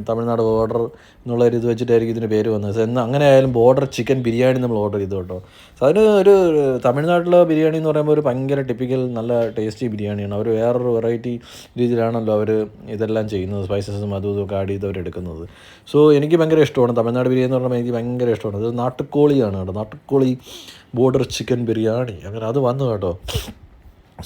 തമിഴ്നാട് ബോർഡർ എന്നുള്ള ഒരു ഇത് വെച്ചിട്ടായിരിക്കും ഇതിന് പേര് വന്നത്. അങ്ങനെ ആയാലും ബോർഡർ ചിക്കൻ ബിരിയാണി നമ്മൾ ഓർഡർ ചെയ്തു കേട്ടോ. സോ അതിന് ഒരു തമിഴ്നാട്ടിലെ ബിരിയാണി എന്ന് പറയുമ്പോൾ ഒരു ഭയങ്കര ടിപ്പിക്കൽ നല്ല ടേസ്റ്റി ബിരിയാണിയാണ്. അവർ വേറൊരു വെറൈറ്റി രീതിയിലാണല്ലോ അവർ ഇതെല്ലാം ചെയ്യുന്നത്, സ്പൈസസും അതും ഇതൊക്കെ ആഡ് ചെയ്ത് അവരെടുക്കുന്നത്. സോ എനിക്ക് ഭയങ്കര ഇഷ്ടമാണ് തമിഴ്നാട് ബിരിയാണി എന്ന് പറയുമ്പോൾ. എനിക്ക് ഭയങ്കര ഇഷ്ടമാണ്. അത് നാട്ടുകോളിയാണ് കേട്ടോ, നാട്ടുകോളി ബോർഡർ ചിക്കൻ ബിരിയാണി. അങ്ങനെ അത് വന്നു കേട്ടോ.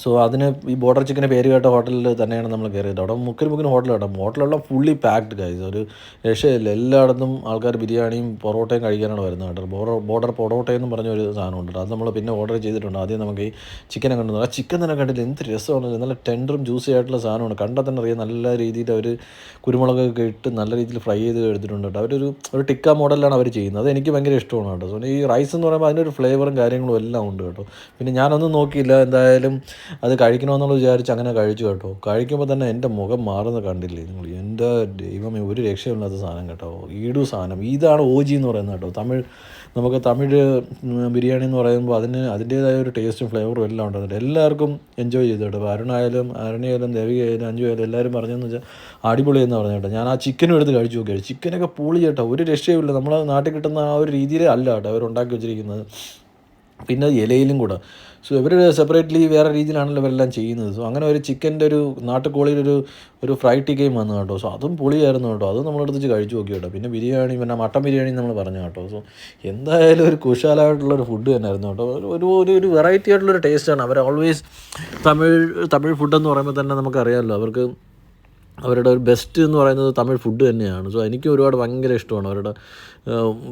സോ അതിന് ഈ ബോർഡർ ചിക്കൻ്റെ പേര് കേട്ട ഹോട്ടലിൽ തന്നെയാണ് നമ്മൾ കയറിയത്. അവിടെ മുക്കിന് ഹോട്ടൽ കേട്ടോ. ഹോട്ടലെല്ലാം ഫുള്ളി പാക്ഡ് ഗൈസ്, ഒരു രക്ഷയില്ല. എല്ലായിടത്തും ആൾക്കാർ ബിരിയാണിയും പൊറോട്ടയും കഴിക്കാനാണ് വരുന്നത് കേട്ടോ. ബോർഡർ പൊറോട്ടയെന്നും പറഞ്ഞൊരു സാധനമുണ്ട്. അത് നമ്മൾ പിന്നെ ഓർഡർ ചെയ്തിട്ടുണ്ട്. ആദ്യം നമുക്ക് ഈ ചിക്കനെ കണ്ടു. ആ ചിക്കൻ തന്നെ കണ്ടില്ല, എന്ത് രസമാണ്. നല്ല ടെൻഡറും ജ്യൂസി ആയിട്ടുള്ള സാധനമാണ്. കണ്ടാൽ തന്നെ അറിയാം നല്ല രീതിയിൽ അവർ കുരുമുളകൊക്കെ ഇട്ട് നല്ല രീതിയിൽ ഫ്രൈ ചെയ്ത് എടുത്തിട്ടുണ്ട് കേട്ടോ. ഒരു ടിക്ക മോഡലാണ് അവർ ചെയ്യുന്നത്. അത് എനിക്ക് ഭയങ്കര ഇഷ്ടമാണ് കേട്ടോ. സോ ഈ റൈസ് എന്ന് പറയുമ്പോൾ അതിനൊരു ഫ്ലേവറും കാര്യങ്ങളും എല്ലാം ഉണ്ട് കേട്ടോ. പിന്നെ ഞാനൊന്നും നോക്കിയില്ല, എന്തായാലും അത് കഴിക്കണമെന്നുള്ള വിചാരിച്ച് അങ്ങനെ കഴിച്ചു കേട്ടോ. കഴിക്കുമ്പോൾ തന്നെ എൻ്റെ മുഖം മാറുന്ന കണ്ടില്ലേ നിങ്ങൾ, എൻ്റെ ദൈവമേ, ഒരു രക്ഷയില്ലാത്ത സാധനം കേട്ടോ. ഈടു സാധനം ഇതാണ് OG എന്ന് പറയുന്നത് കേട്ടോ. തമിഴ് ബിരിയാണി എന്ന് പറയുമ്പോൾ അതിൻ്റേതായ ഒരു ടേസ്റ്റും ഫ്ലേവറും എല്ലാം ഉണ്ടാകുന്നുണ്ട്. എല്ലാവർക്കും എൻജോയ് ചെയ്തു കേട്ടോ. അരുണയായാലും ദേവികയായാലും അഞ്ജുയായാലും എല്ലാവരും പറഞ്ഞതെന്ന് വെച്ചാൽ അടിപൊളിയെന്ന് പറഞ്ഞു കേട്ടോ. ഞാൻ ആ ചിക്കനും എടുത്ത് കഴിച്ചു നോക്കിയാൽ ചിക്കനൊക്കെ പൊളി കേട്ടോ, ഒരു രക്ഷയുമില്ല. നമ്മളെ നാട്ടിൽ കിട്ടുന്ന ആ ഒരു രീതിയിൽ അല്ല കേട്ടോ അവരുണ്ടാക്കി വെച്ചിരിക്കുന്നത്. പിന്നെ ഇലയിലും കൂടെ. സോ ഇവർ സെപ്പറേറ്റ്ലി വേറെ രീതിയിലാണല്ലോ ഇവരെല്ലാം ചെയ്യുന്നത്. സോ അങ്ങനെ ഒരു ചിക്കൻ്റെ ഒരു നാട്ടുകോളിയിലൊരു ഫ്രൈ ടിക്കയും വന്നു കേട്ടോ. സോ അതും പൊളിയായിരുന്നു കേട്ടോ. അതും നമ്മളെടുത്ത് കഴിച്ചു നോക്കി കേട്ടോ. പിന്നെ ബിരിയാണി, പിന്നെ മട്ടൻ ബിരിയാണി നമ്മൾ പറഞ്ഞു കേട്ടോ. സോ എന്തായാലും ഒരു കുശാലായിട്ടുള്ളൊരു ഫുഡ് തന്നെയായിരുന്നു കേട്ടോ. ഒരു വെറൈറ്റി ആയിട്ടുള്ളൊരു ടേസ്റ്റാണ്. അവർ ഓൾവേസ് തമിഴ് ഫുഡെന്ന് പറയുമ്പോൾ തന്നെ നമുക്കറിയാമല്ലോ, അവർക്ക് അവരുടെ ഒരു ബെസ്റ്റ് എന്ന് പറയുന്നത് തമിഴ് ഫുഡ് തന്നെയാണ്. സോ എനിക്ക് ഒരുപാട് ഭയങ്കര ഇഷ്ടമാണ് അവരുടെ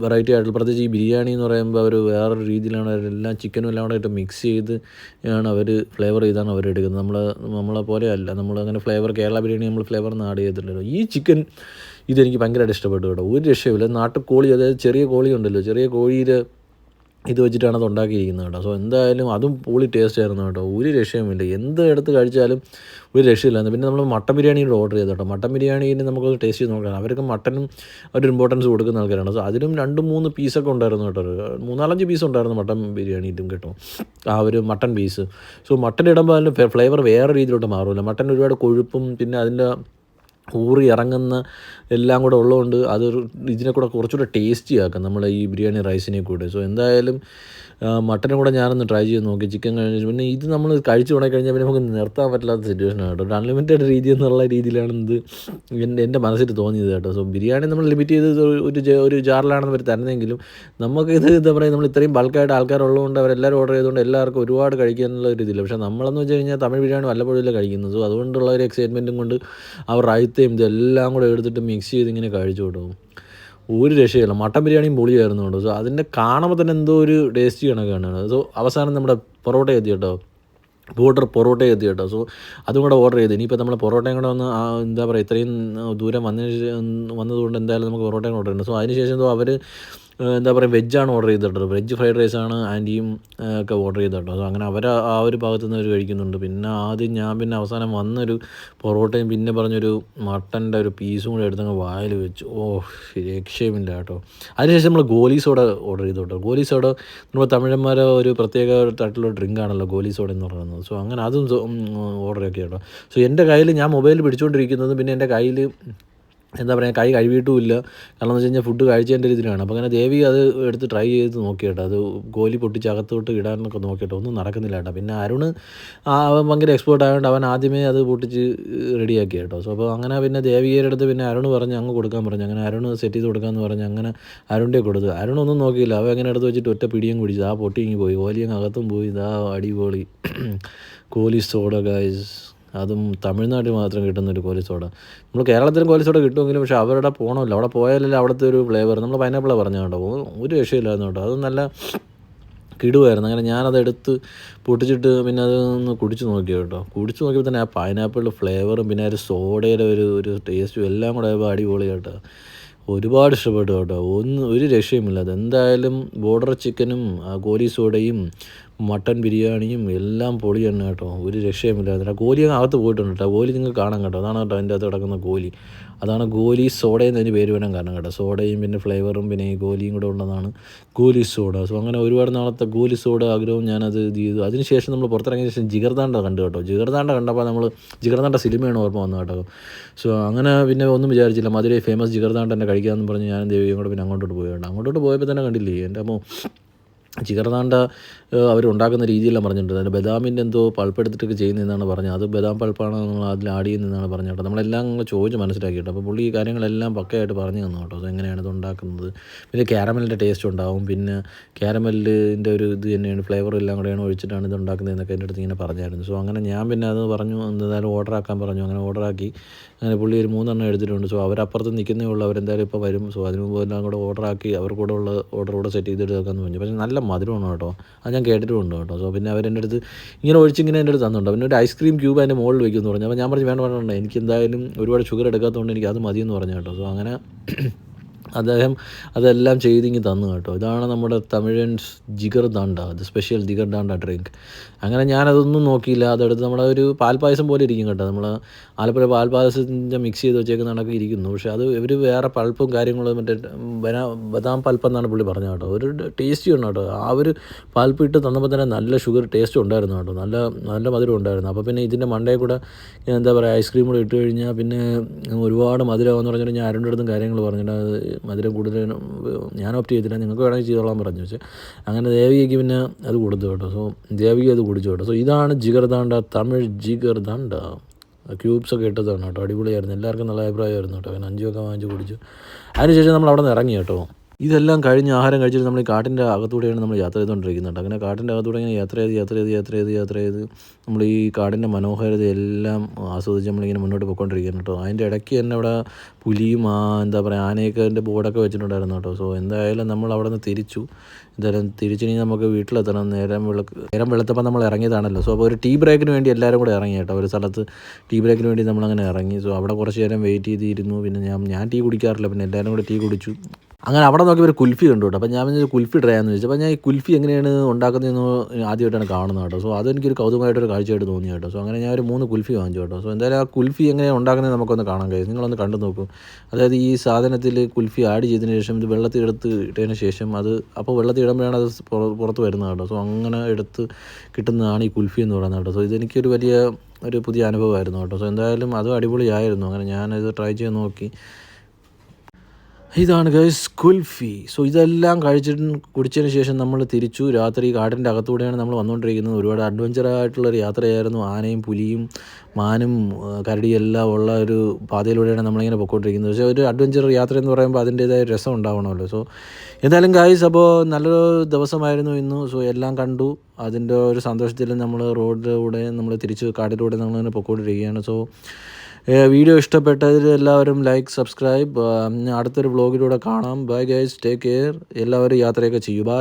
വെറൈറ്റി ആയിട്ടുള്ള, പ്രത്യേകിച്ച് ഈ ബിരിയാണി എന്ന് പറയുമ്പോൾ അവർ വേറൊരു രീതിയിലാണ് അവരെല്ലാം ചിക്കനും എല്ലാം കൂടെ ഇട്ട് മിക്സ് ചെയ്ത് ആണ് അവർ ഫ്ലേവർ ചെയ്താണ് അവരെടുക്കുന്നത്. നമ്മളെ പോലെയല്ല, നമ്മളങ്ങനെ ഫ്ലേവർ കേരള ബിരിയാണി നമ്മൾ ഫ്ലേവർ ഒന്നും ആഡ് ചെയ്തിട്ടുണ്ടല്ലോ. ഈ ചിക്കൻ ഇതെനിക്ക് ഭയങ്കരമായിട്ട് ഇഷ്ടപ്പെട്ടു കേട്ടോ. ഒരു രക്ഷയുമില്ല. നാട്ടുകോഴി, അതായത് ചെറിയ കോഴി ഉണ്ടല്ലോ, ചെറിയ കോഴിയിൽ ഇത് വെച്ചിട്ടാണ് അത് ഉണ്ടാക്കിയിരിക്കുന്നത് കേട്ടോ. സോ എന്തായാലും അതും പൊളി ടേസ്റ്റ് ആയിരുന്നു കേട്ടോ. ഒരു രക്ഷയുമില്ല. എന്ത് എടുത്ത് കഴിച്ചാലും ഒരു രക്ഷയില്ലായിരുന്നു. പിന്നെ നമ്മൾ മട്ടൻ ബിരിയാണിയുടെ ഓർഡർ ചെയ്തു കേട്ടോ. മട്ടൻ ബിരിയാണീന് നമുക്കൊന്ന് ടേസ്റ്റ് ചെയ്ത് നോക്കാം. അവർക്ക് മട്ടനും ഒരു ഇമ്പോർട്ടൻസ് കൊടുക്കുന്ന ആൾക്കാരാണ്. സോ അതിലും 2-3 പീസൊക്കെ ഉണ്ടായിരുന്നു കേട്ടോ. 3-4 പീസ് ഉണ്ടായിരുന്നു മട്ടൻ ബിരിയാണിയിലും കേട്ടോ, ആ ഒരു മട്ടൻ പീസ്. സോ മട്ടൻ ഇടുമ്പോൾ അതിൻ്റെ ഫ്ലേവർ വേറെ രീതിയിലോട്ട് മാറില്ല. മട്ടൻ ഒരുപാട് കൊഴുപ്പും പിന്നെ അതിൻ്റെ ഊറി ഇറങ്ങുന്ന എല്ലാം കൂടെ ഉള്ളതുകൊണ്ട് അത് ഇതിനെ കൂടെ കുറച്ചുകൂടെ ടേസ്റ്റി ആക്കാം നമ്മൾ ഈ ബിരിയാണി റൈസിനെ കൂടെ. സോ എന്തായാലും മട്ടനും കൂടെ ഞാനൊന്ന് ട്രൈ ചെയ്ത് നോക്കി. ചിക്കൻ കഴിഞ്ഞ് പിന്നെ ഇത് നമ്മൾ കഴിച്ച് തുടങ്ങി കഴിഞ്ഞാൽ പിന്നെ നമുക്ക് നിർത്താൻ പറ്റാത്ത സിറ്റുവേഷനാണ് കേട്ടോ. ഒരു അൺലിമിറ്റഡ് രീതി എന്നുള്ള രീതിയിലാണ് ഇത് എൻ്റെ മനസ്സിൽ തോന്നിയത് കേട്ടോ. സോ ബിരിയാണി നമ്മൾ ലിമിറ്റ് ചെയ്ത് ഒരു ജാറിലാണെന്ന് അവർ തരുന്നെങ്കിലും നമുക്കിത് എന്താ പറയുക, നമ്മൾ ഇത്രയും ബൾക്കായിട്ട് ആൾക്കാരുള്ളതുകൊണ്ട് അവരെല്ലാവരും ഓർഡർ ചെയ്തുകൊണ്ട് എല്ലാവർക്കും ഒരുപാട് കഴിക്കാനുള്ള ഒരു ഇതില്ല. പക്ഷേ നമ്മളെന്ന് വെച്ച് കഴിഞ്ഞാൽ തമിഴ് ബിരിയാണി വല്ലപ്പോഴല്ലേ കഴിക്കുന്നത്. സോ അതുകൊണ്ടുള്ള ഒരു എക്സൈറ്റ്മെൻറ്റും കൊണ്ട് അവർ റൈത്തയും ഇതെല്ലാം കൂടെ എടുത്തിട്ട് മിക്സ് ചെയ്ത് ഇങ്ങനെ കഴിച്ചു കൊടുക്കും. ഒരു രക്ഷയില്ല. മട്ടൻ ബിരിയാണിയും പൊളിയായിരുന്നു കേട്ടോ. സോ അതിൻ്റെ കാണുമ്പോൾ തന്നെ എന്തോ ഒരു ടേസ്റ്റി കണക്കാണ്. സോ അവസാനം നമ്മുടെ പൊറോട്ട എത്തി കേട്ടോ. പൊറോട്ട എത്തി കേട്ടോ. സോ അതും കൂടെ ഓർഡർ ചെയ്ത് ഇനിയിപ്പോൾ നമ്മൾ പൊറോട്ടയും കൂടെ ഒന്ന് എന്താ പറയുക, ഇത്രയും ദൂരം വന്നതുകൊണ്ട് എന്തായാലും നമുക്ക് പൊറോട്ടയും ഓർഡർ ചെയ്യണം. സോ അതിന് ശേഷം എന്തോ അവർ എന്താ പറയുക വെജാണ് ഓർഡർ ചെയ്തിട്ടുള്ളത്. വെജ് ഫ്രൈഡ് റൈസാണ് ആൻറ്റിയും ഒക്കെ ഓർഡർ ചെയ്തിട്ടോ. സോ അങ്ങനെ അവർ ആ ഒരു ഭാഗത്തു നിന്ന് അവർ കഴിക്കുന്നുണ്ട്. പിന്നെ ആദ്യം ഞാൻ പിന്നെ അവസാനം വന്നൊരു പൊറോട്ടയും പിന്നെ പറഞ്ഞൊരു മട്ടൻ്റെ ഒരു പീസും കൂടെ എടുത്തങ്ങ് വായിൽ വെച്ചു. ഓ രക്ഷയുമില്ല കേട്ടോ. അതിനുശേഷം നമ്മൾ ഗോലി സോഡ ഓർഡർ ചെയ്തു കേട്ടോ. ഗോലി സോഡ നമ്മൾ തമിഴന്മാരെ ഒരു പ്രത്യേക തരത്തിലുള്ള ഡ്രിങ്ക് ആണല്ലോ ഗോലി സോഡ എന്ന് പറയുന്നത്. സോ അങ്ങനെ അതും ഓർഡർ ആക്കി കേട്ടോ. സോ എൻ്റെ കയ്യിൽ ഞാൻ മൊബൈൽ പിടിച്ചുകൊണ്ടിരിക്കുന്നത് പിന്നെ എൻ്റെ കയ്യിൽ എന്താ പറയുക, കൈ കഴുകിയിട്ടുമില്ല. കാരണം എന്ന് വെച്ച് കഴിഞ്ഞാൽ ഫുഡ് കഴിച്ചതിൻ്റെ ഇതിലാണ്. അപ്പോൾ അങ്ങനെ ദേവി അത് എടുത്ത് ട്രൈ ചെയ്ത് നോക്കി കേട്ടോ. അത് ഗോലി പൊട്ടിച്ച് അകത്തോട്ട് ഇടാനൊക്കെ നോക്കിയിട്ട് ഒന്നും നടക്കുന്നില്ല കേട്ടോ. പിന്നെ അരുൺ അവൻ ഭയങ്കര എക്സ്പേർട്ട് ആയതുകൊണ്ട് അവൻ ആദ്യമേ അത് പൊട്ടിച്ച് റെഡിയാക്കി കേട്ടോ. സോ അപ്പോൾ അങ്ങനെ പിന്നെ ദേവിയുടെ അടുത്ത് പിന്നെ അരുൺ പറഞ്ഞ് അങ്ങ് കൊടുക്കാൻ പറഞ്ഞു. അങ്ങനെ അരുൺ സെറ്റ് ചെയ്ത് കൊടുക്കാമെന്ന് പറഞ്ഞ് അങ്ങനെ അരുണിൻ്റെ കൊടുത്തു. അരുണൊന്നും നോക്കിയില്ല. അവൻ അങ്ങനെ എടുത്ത് വെച്ചിട്ട് ഒറ്റ പിടിയും കുടിച്ചു. ആ പൊട്ടി ഇങ്ങ് പോയി, ഗോലിയും അകത്തും പോയി. ഇതാ അടിപൊളി കോലി സോഡ ഗൈസ്. അതും തമിഴ്നാട്ടിൽ മാത്രം കിട്ടുന്നൊരു കോലി സോഡ. നമ്മൾ കേരളത്തിലും കോലി സോഡ കിട്ടുമെങ്കിലും പക്ഷേ അവരുടെ പോകണമല്ലോ, അവിടെ പോയാലല്ലേ അവിടുത്തെ ഒരു ഫ്ലേവർ. നമ്മൾ പൈനാപ്പിളാണ് പറഞ്ഞു കേട്ടോ. ഒരു രക്ഷയില്ലായിരുന്നു കേട്ടോ. അത് നല്ല കിടുവായിരുന്നു. അങ്ങനെ ഞാനതെടുത്ത് പൊട്ടിച്ചിട്ട് പിന്നെ അതൊന്ന് കുടിച്ച് നോക്കി കേട്ടോ. കുടിച്ച് നോക്കിയപ്പോൾ തന്നെ ആ പൈനാപ്പിളിൻ്റെ ഫ്ലേവറും പിന്നെ ആ ഒരു സോഡയുടെ ഒരു ടേസ്റ്റും എല്ലാം കൂടെ ആയപ്പോൾ അടിപൊളി കേട്ടോ. ഒരുപാട് ഇഷ്ടപ്പെട്ടു കേട്ടോ. ഒരു രക്ഷയുമില്ല. അതെന്തായാലും ബോർഡർ ചിക്കനും ഗോലി സോഡയും മട്ടൻ ബിരിയാണിയും എല്ലാം പൊളി തന്നെ കേട്ടോ. ഒരു രക്ഷയുമില്ലായിരുന്നു. ഗോലി അങ്ങ് അകത്ത് പോയിട്ടുണ്ട് കേട്ടോ. ഗോലി നിങ്ങൾക്ക് കാണാം കേട്ടോ. അതാണ് കേട്ടോ അതിൻ്റെ അകത്ത് കിടക്കുന്ന ഗോലി. അതാണ് ഗോലി സോഡ എന്നതിന് പേര് വരാൻ കാരണം കേട്ടോ. സോഡയും പിന്നെ ഫ്ലേവറും പിന്നെ ഈ ഗോലിയും കൂടെ ഉള്ളതാണ് ഗോലി സോഡ. സോ അങ്ങനെ ഒരുപാട് നാളത്തെ ഗോലി സോഡ ആഗ്രഹവും ഞാനത് ഇത് ചെയ്തു. അതിനുശേഷം നമ്മൾ പുറത്തിറങ്ങിയ ശേഷം ജിഗർദാണ്ട കണ്ടു കേട്ടോ. ജിഗർദാണ്ട കണ്ടപ്പോൾ നമ്മൾ ജിഗർദാണ്ട സിനിമയാണ് ഓർമ്മ വന്നത് കേട്ടോ. സോ അങ്ങനെ പിന്നെ ഒന്നും വിചാരിച്ചില്ല. മധുരൈ ഫേമസ് ജിഗർദാണ്ട തന്നെ കഴിക്കാമെന്ന് പറഞ്ഞ് ഞാനും ദേവിയും കൂടെ പിന്നെ അങ്ങോട്ടോട്ട് പോയി കേട്ടോ. അങ്ങോട്ടോട്ട് പോയപ്പോൾ തന്നെ കണ്ടില്ലേ എൻ്റെ അമ്മ ജിഗർദാണ്ട അവരുണ്ടാക്കുന്ന രീതിയെല്ലാം പറഞ്ഞിട്ടുണ്ട്. അതിൻ്റെ ബദാമിൻ്റെ എന്തോ പൾപ്പ് എടുത്തിട്ടൊക്കെ ചെയ്യുന്നതെന്നാണ് പറഞ്ഞത്. അത് ബദാം പൾപ്പാണ് നമ്മൾ അതിൽ ആഡ് ചെയ്യുന്നതെന്നാണ് പറഞ്ഞത് കേട്ടോ. നമ്മളെല്ലാം ചോദിച്ച് മനസ്സിലാക്കി കേട്ടോ. അപ്പോൾ പുള്ളി ഈ കാര്യങ്ങളെല്ലാം പക്കയായിട്ട് പറഞ്ഞു തന്നു കേട്ടോ. അതെങ്ങനെയാണ് ഇത് ഉണ്ടാക്കുന്നത്. പിന്നെ ക്യാരമലിൻ്റെ ടേസ്റ്റ് ഉണ്ടാവും. പിന്നെ ക്യാരമലിൻ്റെ ഒരു ഇത് തന്നെയാണ്, ഫ്ലേവർ എല്ലാം കൂടെയാണ് ഒഴിച്ചിട്ടാണ് ഇത് ഉണ്ടാക്കുന്നതെന്നൊക്കെ എൻ്റെ അടുത്ത് ഇങ്ങനെ പറഞ്ഞായിരുന്നു. സോ അങ്ങനെ ഞാൻ പിന്നെ അത് പറഞ്ഞു എന്തായാലും ഓർഡർ ആക്കാൻ പറഞ്ഞു. അങ്ങനെ ഓർഡറാക്കി. അങ്ങനെ പുള്ളി ഒരു 3 എണ്ണം എടുത്തിട്ടുണ്ട്. സോ അവരപ്പുറത്ത് നിൽക്കുന്നേ ഉള്ളൂ, അവരെന്തായാലും ഇപ്പോൾ വരും. സോ അതിന് മുമ്പ് എല്ലാം കൂടെ ഓർഡറാക്കി അവർ കൂടെ ഉള്ള ഓർഡർ കൂടെ സെറ്റ് ചെയ്തെടുക്കാമെന്ന് പറഞ്ഞു. പക്ഷേ നല്ല മധുരമാണ് കേട്ടോ. അത് ഞാൻ കേട്ടിട്ടുമുണ്ട് കേട്ടോ. സോ പിന്നെ അവരെൻ്റെ അടുത്ത് ഇങ്ങനെ ഒഴിച്ചിങ്ങനെ എൻ്റെ അടുത്ത് തന്നുണ്ട്. പിന്നെ ഒരു ഐസ്ക്രീം ക്യൂബ് അതിൻ്റെ മുകളിൽ വയ്ക്കുമെന്ന് പറഞ്ഞു. അപ്പോൾ ഞാൻ പറഞ്ഞു വേണ്ട, എനിക്ക് എന്തായാലും ഒരുപാട് ഷുഗർ എടുക്കാത്തതുകൊണ്ട് എനിക്ക് അത് മതിയെന്ന് പറഞ്ഞു കേട്ടോ. സോ അങ്ങനെ അദ്ദേഹം അതെല്ലാം ചെയ്തിങ്ങി തന്നു കേട്ടോ. ഇതാണ് നമ്മുടെ തമിഴൻസ് ജിഗർദാണ്ട, അത് സ്പെഷ്യൽ ജിഗർദാണ്ട ഡ്രിങ്ക്. അങ്ങനെ ഞാനതൊന്നും നോക്കിയില്ല. അതെടുത്ത് നമ്മുടെ ഒരു പാൽപ്പായസം പോലെ ഇരിക്കും കേട്ടോ. നമ്മൾ ആലപ്പുഴ പാൽപ്പായസത്തിൻ്റെ മിക്സ് ചെയ്ത് വെച്ചേക്കുന്ന കണക്ക് ഇരിക്കുന്നു. പക്ഷേ അത് ഇവർ വേറെ പൾപ്പും കാര്യങ്ങളും മറ്റേ ബദാം പൾപ്പെന്നാണ് പുള്ളി പറഞ്ഞത് കേട്ടോ. ഒരു ടേസ്റ്റി ഉണ്ട് കേട്ടോ. ആ ഒരു പൾപ്പ് ഇട്ട് തന്നപ്പോൾ തന്നെ നല്ല ഷുഗർ ടേസ്റ്റ് ഉണ്ടായിരുന്നു കേട്ടോ. നല്ല മധുരം ഉണ്ടായിരുന്നു. അപ്പോൾ പിന്നെ ഇതിൻ്റെ മണ്ടയിൽ കൂടെ എന്താ പറയുക ഐസ്ക്രീം കൂടെ ഇട്ട് കഴിഞ്ഞാൽ പിന്നെ ഒരുപാട് മധുരമാണെന്ന് പറഞ്ഞിട്ട് ഞാൻ ആരുടെ അടുത്തും കാര്യങ്ങൾ പറഞ്ഞിട്ട് മധുരം കൂടുതൽ ഞാൻ ഓപ്റ്റ് ചെയ്തില്ല, നിങ്ങൾക്ക് വേണമെങ്കിൽ ചെയ്തോളാൻ പറഞ്ഞു. പക്ഷേ അങ്ങനെ ദേവികയ്ക്ക് പിന്നെ അത് കൊടുത്തു കേട്ടോ. സോ ദേവിക അത് കുടിച്ചു കേട്ടോ. സോ ഇതാണ് ജിഗർദാണ്ട, തമിഴ് ജിഗർദാണ്ട. ക്യൂബ്സൊക്കെ ഇട്ടതാണ് കേട്ടോ. അടിപൊളിയായിരുന്നു. എല്ലാവർക്കും നല്ല അഭിപ്രായമായിരുന്നു കേട്ടോ. അങ്ങനെ 5 ഒക്കെ വാങ്ങിച്ച് കുടിച്ചു. അതിനുശേഷം നമ്മൾ അവിടെ നിന്ന് ഇറങ്ങി കേട്ടോ. ഇതെല്ലാം കഴിഞ്ഞ് ആഹാരം കഴിച്ചിട്ട് നമ്മൾ ഈ കാട്ടിൻ്റെ അകത്തൂടെയാണ് നമ്മൾ യാത്ര ചെയ്തുകൊണ്ടിരിക്കുന്നത്. അങ്ങനെ കാട്ടിൻ്റെ അകത്തൂടെ ഇങ്ങനെ യാത്ര ചെയ്ത് നമ്മൾ ഈ കാടിൻ്റെ മനോഹാരിതയെല്ലാം ആസ്വദിച്ച് നമ്മളിങ്ങനെ മുന്നോട്ട് പോയിക്കൊണ്ടിരിക്കുകയാണ് കേട്ടോ. അതിൻ്റെ ഇടയ്ക്ക് തന്നെ അവിടെ പുലിയും എന്താ പറയുക ആനയൊക്കെ അതിൻ്റെ ബോർഡൊക്കെ വെച്ചിട്ടുണ്ടായിരുന്നു കേട്ടോ. സോ എന്തായാലും നമ്മൾ അവിടെ നിന്ന് തിരിച്ചു. എന്തായാലും തിരിച്ചിനി നമുക്ക് വീട്ടിലെത്തണം. നേരം വെളുത്തപ്പോൾ നമ്മൾ ഇറങ്ങിയതാണല്ലോ. സോ അപ്പോൾ ഒരു ടീ ബ്രേക്കിന് വേണ്ടി എല്ലാവരും കൂടെ ഇറങ്ങി കേട്ടോ. ഒരു സ്ഥലത്ത് ടീ ബ്രേക്കിന് വേണ്ടി നമ്മളങ്ങനെ ഇറങ്ങി. സോ അവിടെ കുറച്ച് നേരം വെയിറ്റ് ചെയ്തിരുന്നു. പിന്നെ ഞാൻ ടീ കുടിക്കാറില്ല, പിന്നെ എല്ലാവരും കൂടെ ടീ കുടിച്ചു. അങ്ങനെ അവിടെ നോക്കി ഒരു കുൽഫി കണ്ടു കേട്ടോ. അപ്പോൾ ഞാൻ വിചാരിച്ചു കുൽഫി ട്രൈ ചെയ്യാമെന്ന് ചോദിച്ചു. അപ്പോൾ ഞാൻ ഈ കുൽഫി എങ്ങനെയാണ് ഉണ്ടാക്കുന്നതെന്ന് ആദ്യമായിട്ടാണ് കാണുന്നത് കേട്ടോ. സോ അതെനിക്കൊരു കൗതുകമായിട്ടൊരു കാഴ്ചയായിട്ട് തോന്നി കേട്ടോ. സോ അങ്ങനെ ഞാൻ ഒരു 3 കുൽഫി വാങ്ങിച്ചു കേട്ടോ. സോ എന്തായാലും ആ കുൽഫി എങ്ങനെയാണ് ഉണ്ടാക്കുന്നത് നമുക്കൊന്ന് കാണാൻ കഴിയും. നിങ്ങളൊന്ന് കണ്ടു നോക്കും. അതായത് ഈ സാധനത്തിൽ കുൽഫി ആഡ് ചെയ്തതിന് ശേഷം ഇത് വെള്ളത്തിൽ എടുത്ത് ഇട്ടതിന് ശേഷം അത് അപ്പോൾ വെള്ളത്തിൽ ഇടുമ്പോഴാണ് അത് പുറത്ത് വരുന്നത് കേട്ടോ. സോ അങ്ങനെ എടുത്ത് കിട്ടുന്നതാണ് ഈ കുൽഫി എന്ന് പറയുന്നത് കേട്ടോ. സോ ഇതെനിക്കൊരു ഒരു പുതിയ അനുഭവമായിരുന്നു കേട്ടോ. സോ എന്തായാലും അതും അടിപൊളിയായിരുന്നു. അങ്ങനെ ഞാനത് ട്രൈ ചെയ്ത് നോക്കി. ഇതാണ് ഗൈസ് കുൽഫി. സോ ഇതെല്ലാം കുടിച്ചതിന് ശേഷം നമ്മൾ തിരിച്ചു. രാത്രി കാടിൻ്റെ അകത്തൂടെയാണ് നമ്മൾ വന്നുകൊണ്ടിരിക്കുന്നത്. ഒരുപാട് അഡ്വഞ്ചറായിട്ടുള്ളൊരു യാത്രയായിരുന്നു. ആനയും പുലിയും മാനും കരടിയും എല്ലാം ഉള്ള ഒരു പാതയിലൂടെയാണ് നമ്മളിങ്ങനെ പോയിക്കൊണ്ടിരിക്കുന്നത്. പക്ഷേ ഒരു അഡ്വഞ്ചർ യാത്ര എന്ന് പറയുമ്പോൾ അതിൻ്റേതായ രസം ഉണ്ടാവണമല്ലോ. സോ എന്തായാലും ഗൈസ് അപ്പോൾ നല്ലൊരു ദിവസമായിരുന്നു ഇന്ന്. സോ എല്ലാം കണ്ടു. അതിൻ്റെ ഒരു സന്തോഷത്തിൽ നമ്മൾ റോഡിലൂടെ നമ്മൾ തിരിച്ച് കാടിലൂടെ നമ്മളിങ്ങനെ പോയിക്കൊണ്ടിരിക്കുകയാണ്. സോ വീഡിയോ ഇഷ്ടപ്പെട്ടതിൽ എല്ലാവരും ലൈക്ക് സബ്സ്ക്രൈബ്. അടുത്തൊരു വ്ളോഗിലൂടെ കാണാം. Bye guys, take care. എല്ലാവരും യാത്രയൊക്കെ ചെയ്യൂ. ബൈ.